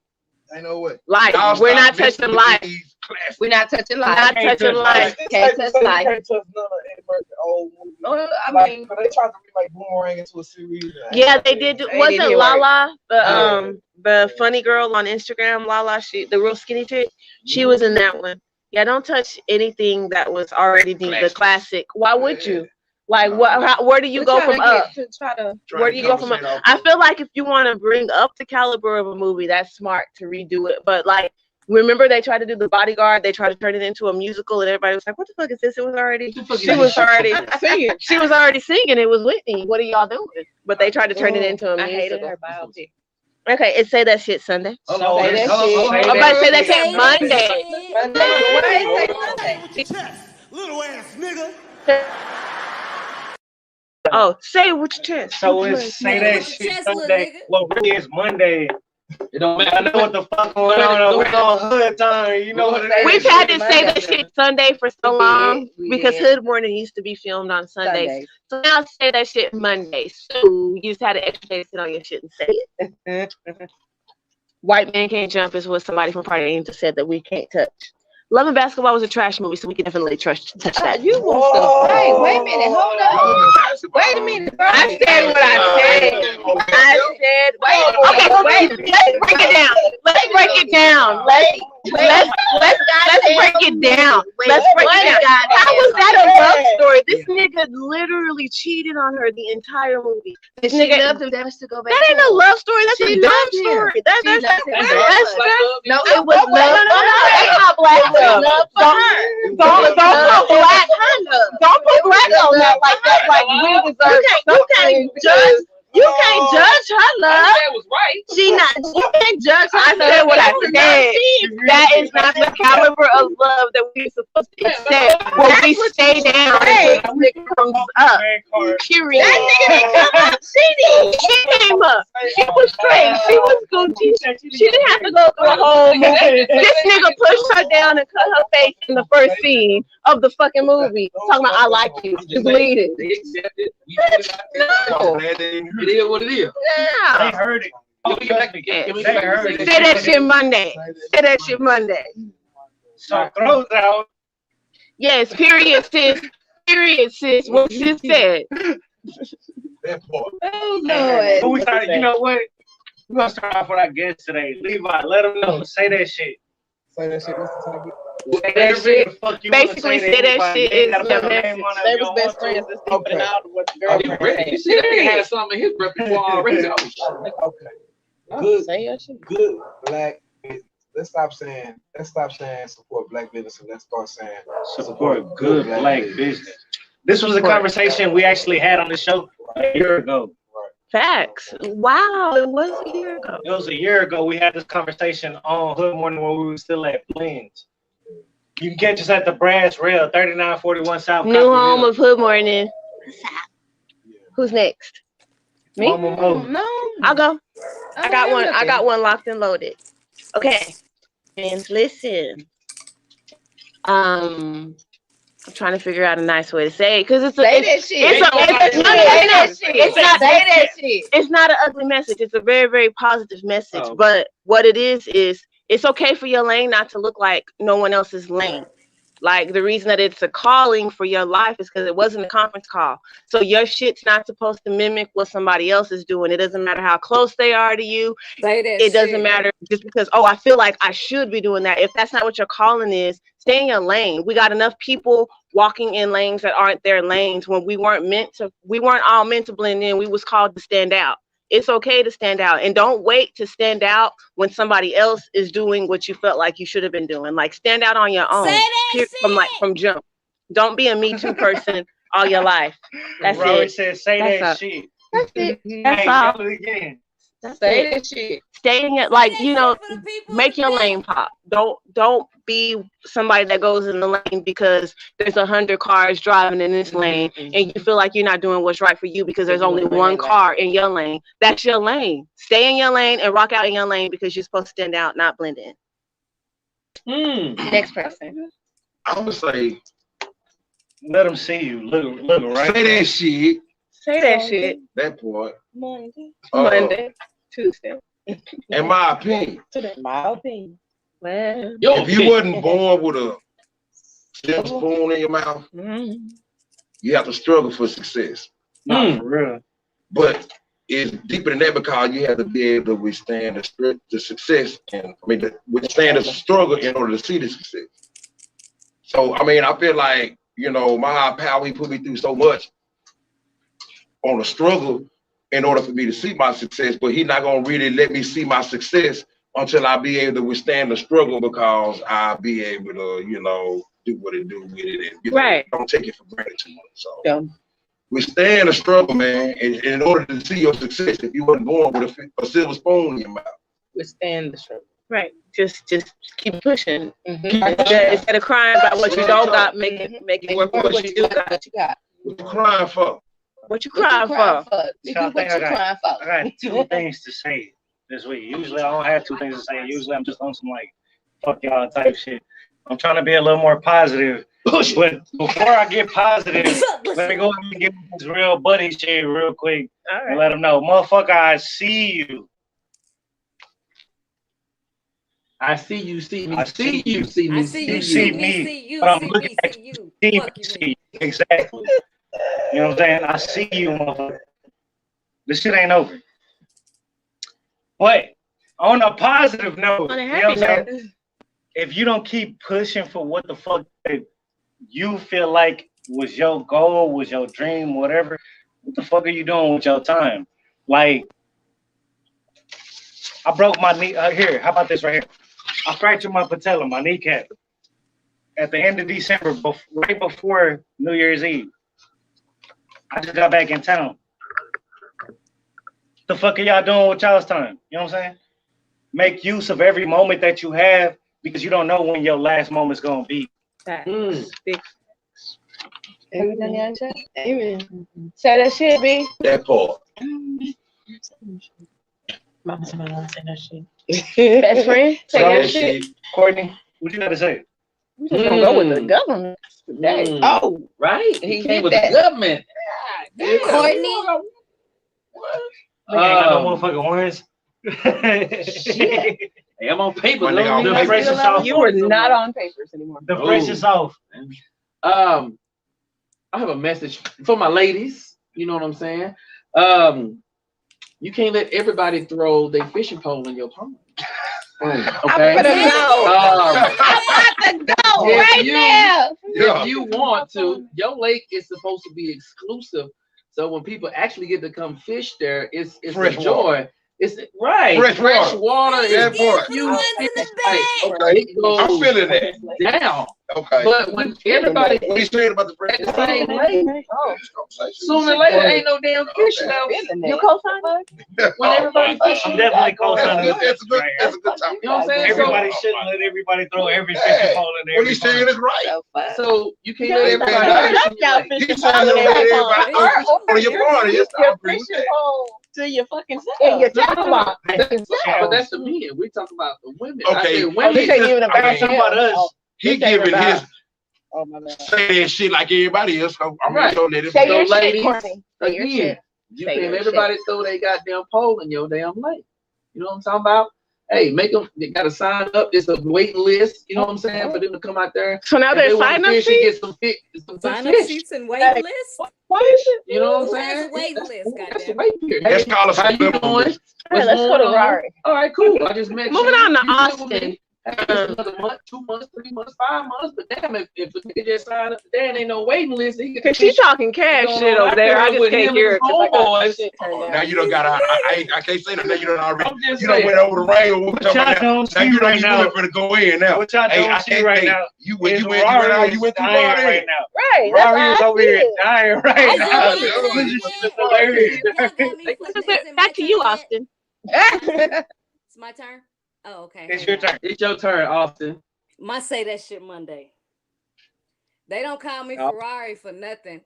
Ain't no way. Life. Y'all We're stop not touching messing with life. these classics. We're not touching We're life. not touching life. Can't touch life. Can't touch none of Eddie Murphy old movies. Well, I Like, mean, but they tried to remake Boomerang into a series. Yeah, they did. They Wasn't did Lala Yeah. the funny girl on Instagram? Lala, the real skinny chick. She was in that one. Yeah, don't touch anything that was already the classic. Why would you? Like, where do you we're go trying from to up? get to try to. Where do you go from up? I feel like if you want to bring up the caliber of a movie, that's smart to redo it. But like, remember they tried to do The Bodyguard? They tried to turn it into a musical, and everybody was like, "What the fuck is this?" It was already. She was already singing. She was already singing. It was Whitney. What are y'all doing? But they tried to turn it into a I hated musical. her biopic. Okay, it say that shit Sunday. So Say that hold on, shit. say I'm about to say that shit. shit Monday. Little ass nigga. Oh, say it with your chest. So it's say that With your shit chest, little Sunday. nigga. Well, really it's Monday. It don't I matter. know what the fuck going on. We're on hood time. You know what it is. We've had to say that shit Sunday for so long We because did. Hood Morning used to be filmed on Sundays. Sundays. So now say that shit Monday. So you just had to extra day sit on your shit and say it. White Man Can't Jump is what somebody from Party Angel said that we can't touch. Love and Basketball was a trash movie, so we can definitely touch that. You want to? Hey, wait a minute. Hold up. Wait a minute. Bro. I said what I said. I said, wait, let's break it down. Let's break it down. Let's break it down. Let's break it down. How was that a love story? This nigga literally cheated on her the entire movie. This nigga loved him. That was to go back. that ain't a love story. That's She a dumb loved him. story. That's She loved him. no, No, it was love. that's not black love. Love for her. Don't put black. Don't put black on that like that. Like we deserve something. You can't judge her love. That was right. She not. You can't judge her. I said what I said. That is not the caliber of love that we're supposed to accept. When we stay down until it comes up. Period. That nigga didn't come up. She came up. She was straight. She was Gucci. She didn't have to go through a whole movie. This nigga pushed her down and cut her face in the first scene of the fucking movie. Talking about I like you. Just lead it. They accepted. We put it out there. No. It is what it is. Yeah. They heard it. Can we get back to can we They get back heard to it. Say that shit Monday. Say that shit Monday. So throws out. Yes, period, sis. Period, sis. What you said. That part. Oh, But Lord. we started, you know what? We're gonna start off with our guest today. Levi, let them know. Say that shit. Say that shit. What's the topic? Say that shit. The fuck you wanna Basically, say say that anybody. shit You ain't is gotta the put a name message. on it They if you was don't best want to. friends and sleeping Okay. out with the Oh, he girlfriend. ready. You see that nigga had something in his repertoire already. Oh, shit. Okay. Good. Say your shit. Good black business. stop saying support black business and let's start saying support good black business. This was a conversation we actually had on the show a year ago. Facts. Wow, it was a year ago. It was a year ago. We had this conversation on Hood Morning when we were still at Blends. You can catch us at the Brass Rail, 3941 South. New home of Hood Morning. Who's next? Me? Mama Mo. No, I'll go. I got one locked and loaded. Okay. And listen. I'm trying to figure out a nice way to say it because it's not an ugly message. It's a very, very positive message. Oh. But what it is it's okay for your lane not to look like no one else's lane. Like the reason that it's a calling for your life is because it wasn't a conference call. So your shit's not supposed to mimic what somebody else is doing. It doesn't matter how close they are to you. It doesn't matter just because, I feel like I should be doing that. If that's not what your calling is, stay in your lane. We got enough people walking in lanes that aren't their lanes when we weren't all meant to blend in. We was called to stand out. It's okay to stand out, and don't wait to stand out when somebody else is doing what you felt like you should have been doing. Like stand out on your own from jump. Don't be a Me Too person all your life. That's Rory it. said, say That's that all. shit. That's it. Hey, That's all. tell it again. Say that shit. Stay in your make your lane pop. Don't be somebody that goes in the lane because there's 100 cars driving in this lane and you feel like you're not doing what's right for you because there's only one car in your lane. That's your lane. Stay in your lane and rock out in your lane because you're supposed to stand out, not blend in. Next person. I'm gonna say, let them see you. Look right. Say that shit. Say that shit. That part. Monday, Tuesday. In my opinion, My opinion. Well, if you wasn't born with a silver spoon in your mouth, you have to struggle for success. Not for real. But it's deeper than that because you have to be able to withstand the success and withstand the struggle in order to see the success. So I feel like my high power, he put me through so much on the struggle in order for me to see my success, but he's not gonna really let me see my success until I be able to withstand the struggle because I'll be able to, do what it do with it and don't take it for granted too much. So withstand the struggle, man, in order to see your success. If you wasn't born with a silver spoon in your mouth, Withstand the struggle. right. Just keep pushing. Instead of crying about what you don't got, make it work with what you do got. What you got? what you crying for? What you crying for? Nigga, So I what think you crying for? I got two things to say this week. Usually I don't have two things to say. Usually I'm just on some fuck y'all type shit. I'm trying to be a little more positive. But before I get positive, let me go ahead and give this real buddy shit real quick and let them know, motherfucker, I see you. I see you, see me, I see you, see me, I see you, see see me, me, see you, but I'm see looking me, at see you. See Fuck me, you, see you. Exactly. You know what I'm saying? I see you, motherfucker. This shit ain't over. But on a positive note, On a you know happy what I'm note. saying? If you don't keep pushing for what the fuck that you feel like was your goal, was your dream, whatever, what the fuck are you doing with your time? Like, I broke my knee. Here, how about this right here? I fractured my patella, my kneecap, at the end of December, right before New Year's Eve. I just got back in town. The fuck are y'all doing with y'all's time? You know what I'm saying? Make use of every moment that you have because you don't know when your last moment's gonna be. Everything I say. Amen. Say that shit, B. That part. Mama, somebody want to say that shit. Best friend. Say that shit. Courtney, what you gotta say? We just gonna go with the government today. Oh, right? He He came did with that. the government. Courtney. Ain't got no motherfucking words. Hey, I'm on paper. My nigga on The paper. precious off. you were not on papers anymore. The precious off. I have a message for my ladies. You know what I'm saying? You can't let everybody throw their fishing pole in your pond. Okay. I'm gonna go If right you- now. Yeah. If you want to, your lake is supposed to be exclusive. So when people actually get to come fish there, it's Fresh a joy. It's right. Fresh Fresh water. water. That part. Okay, it goes I'm feeling that. down. Okay. But when everybody What you saying about the fresh at the water? same rate, sooner or later, ain't no damn fish left. You co-sign? When everybody fish, I'm definitely co-signing That's this a good, right that's here. a good time. You know what I'm saying? Everybody shouldn't let everybody throw every Yeah. fishing pole in there. What he's saying is right. So you can't Yeah, let it's everybody not fish. up, y'all He's fishing saying pole don't in let every everybody pond. throw on your party. Yes, I Your agree with fishing that. pole to your fucking In your self. tackle box. But that's the men. We talking about the women. I Okay. said Oh, women. this ain't even I about mean, Talking about us. He This ain't giving about- his Oh my God. saying shit like everybody else. So I'm Right. gonna let it Say So your shit, ladies, Courtney. Say your again, shit. you Say can't your let everybody throw their goddamn pole in your damn lake. You know what I'm talking about? Hey, make them. They gotta sign up. It's a waiting list. You know what I'm saying for them to come out there. So now If there's they wanna sign up fish and fees? get some fish. Some good Sign up fish. sheets and waiting list. Why is it? You know what I'm Who has saying? a waiting list? That's the Goddamn. wait period. Let's Hey, call us how a you little doing? bit. All right, What's let's go going to on? Rari. All right, cool. I just met Moving you. on to You good with Austin. me? Hey, it's another month, 2 months, 3 months, 5 months. But damn, if we could just sign up today and ain't no waiting list, he could Cause she talking cash going shit on over out there. I there just with can't him hear and it because I got homeboys. shit turned Now down. you done got I can't say nothing. Now you done already. I'm just You done saying. went over the rain. What we What talking y'all about now? don't Now see you done right you now. really finna go in now. What y'all Hey, I don't see can't right think. now. You went is you went out. Rari You went too dying far right in. now. Right. That's Rari is how I over here feel. dying right I now. know This it. is It's hilarious. Y'all got me for this. Is it my Back to you, turn yet? Austin. It's my turn. Oh, okay. It's hang your on. turn. It's your turn, Austin. My say that shit Monday. They don't call me Oh. Ferrari for nothing.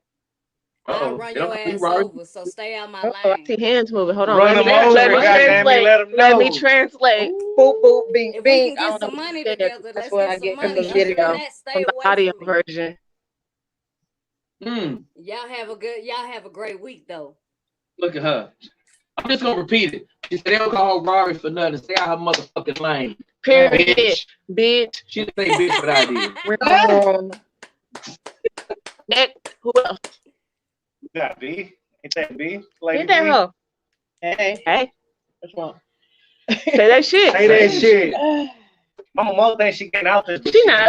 I'll Uh-oh. run They don't your call you ass Rari. over, so stay out my Oh, I lane. see hands moving. Hold on. Run Let them me, over, let me goddamn it, translate. let 'em Let me know. translate. Boop, boop, bing, If we bing. can I get don't know some what money you said. together, That's let's what get I some get from money. the Other than video, that, stay from the away audio from me. version. Y'all have a great week though. Look at her. I'm just gonna repeat it. She said they don't call her Rari for nothing. Stay out her motherfucking lane. Period. Bitch. Bitch. She didn't say bitch, but I did. Next, who else? You got B. Ain't that B? Hit Lady that B? hoe. Hey, Hey, what's wrong? say that shit. Say that shit. Mama Mo thinks she getting out this. She not.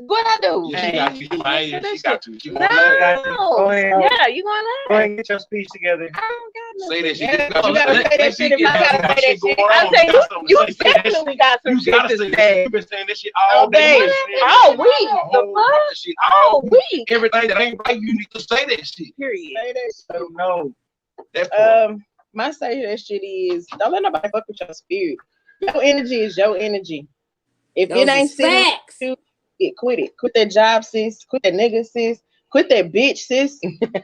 What I do? She got to. She got to. She No. won't let it. Go ahead. Yeah, you gonna Go lie. ahead and get your speech together. I don't got Say that shit. Yeah, You got you gotta let- say that let shit me if get I gotta that say shit that shit. going I'm on. saying You you, got something to you say. Say that definitely got some You shit gotta to say that. say. You've been saying this shit all Oh, day. babe. Shit. All week. A The whole bunch fuck? of shit. All week. Everything that ain't right, you need to say that shit. Period. Say that shit. Let 'em know. That part. My say to that shit is don't let nobody fuck with your spirit. Your energy is your energy. If Those it ain't is sitting facts. with you, quit it. Quit that job, sis. Quit that nigga, sis. Quit that bitch, sis. the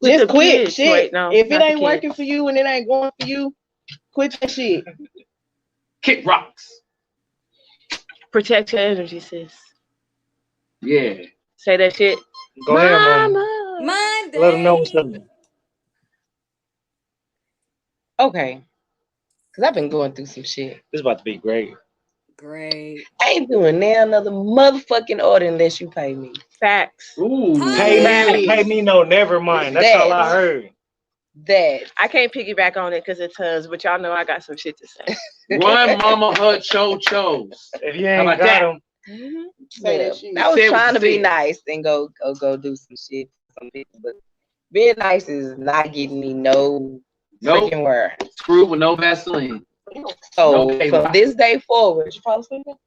Just quit kids. shit. Wait, no, if it not the ain't kids. working for you and it ain't going for you, quit that shit. Kick rocks. Protect your energy, sis. Yeah. Say that shit. Go ahead, Mama. Mama. Monday. Let them know what's up. Okay, because I've been going through some shit. This is about to be great. Great. I ain't doing now another motherfucking order unless you pay me. Facts. Ooh. Pay me no, never mind. That's all I heard. That I can't piggyback on it because it's hers, but y'all know I got some shit to say. Run, mama, her cho-chos. If you How ain't about got that? them, Say yeah, that shit. I was Say what trying you to be said. nice and go do some shit for some people, but being nice is not getting me no Nope. freaking word. Screw with no Vaseline. So Okay, from bye. this day forward,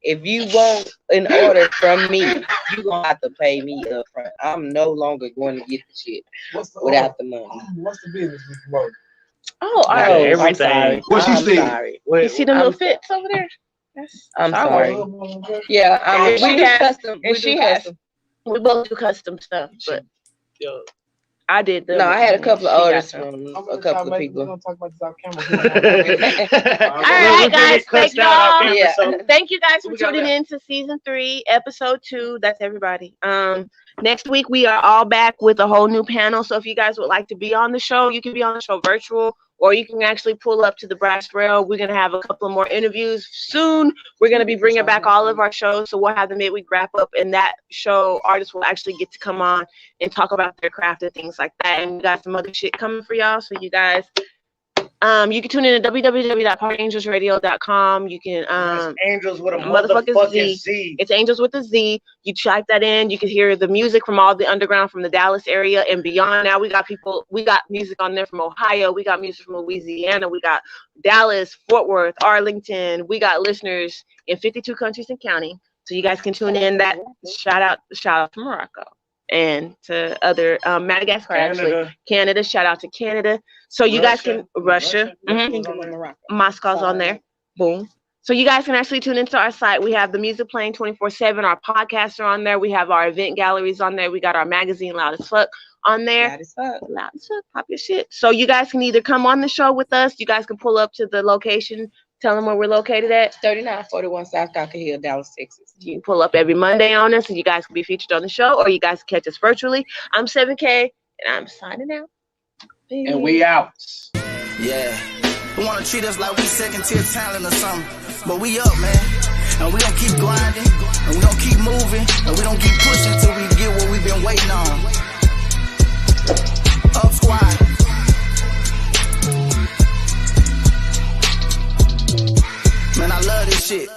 if you want an order from me, you gonna have to pay me up front. I'm no longer going to get the shit without the money. What's the business you promote? Oh, all Yeah, right. everything. I'm sorry. What she I'm said? sorry. You see them little fits over there? I'm Sorry. sorry. Yeah, And we she do has- custom. and We she do has- custom. We both do custom stuff, but I did them. No, I had a couple of She got orders them. from I'm a gonna couple of We're people. gonna talk about this off camera. All right, guys. Thank y'all. Yeah. Thank you guys for We got tuning that. in to season 3, episode 2. That's everybody. Next week we are all back with a whole new panel. So if you guys would like to be on the show, you can be on the show virtual, or you can actually pull up to the Brass Rail. We're gonna have a couple of more interviews soon. We're gonna be bringing back all of our shows, so we'll have the midweek wrap up. And that show, artists will actually get to come on and talk about their craft and things like that. And we got some other shit coming for y'all. So you guys You can tune in to www.partyangelsradio.com. You can Angels with a motherfucking motherfucking Z. It's Angels with a Z. You type that in, you can hear the music from all the underground from the Dallas area and beyond. Now we got music on there from Ohio, we got music from Louisiana, we got Dallas, Fort Worth, Arlington. We got listeners in 52 countries and counting. So you guys can tune in. That shout out to Morocco and to other Madagascar, actually Canada. Shout out to Canada. So you guys can Russia. Moscow's on there. Boom. So you guys can actually tune into our site. We have the music playing 24/7. Our podcasts are on there. We have our event galleries on there. We got our magazine Loud as Fuck on there. Loud as fuck. Loud as fuck. Pop your shit. So you guys can either come on the show with us. You guys can pull up to the location. Tell them where we're located at. 3941 South Cocker Hill, Dallas, Texas. You can pull up every Monday on us, and you guys can be featured on the show, or you guys can catch us virtually. I'm 7K, and I'm signing out. Peace. And we out. Yeah. They want to treat us like we second-tier talent or something. But we up, man. And we gonna keep grinding. And we gonna keep moving. And we gonna keep pushing till we get what we've been waiting on. Up squad. Man, I love this shit.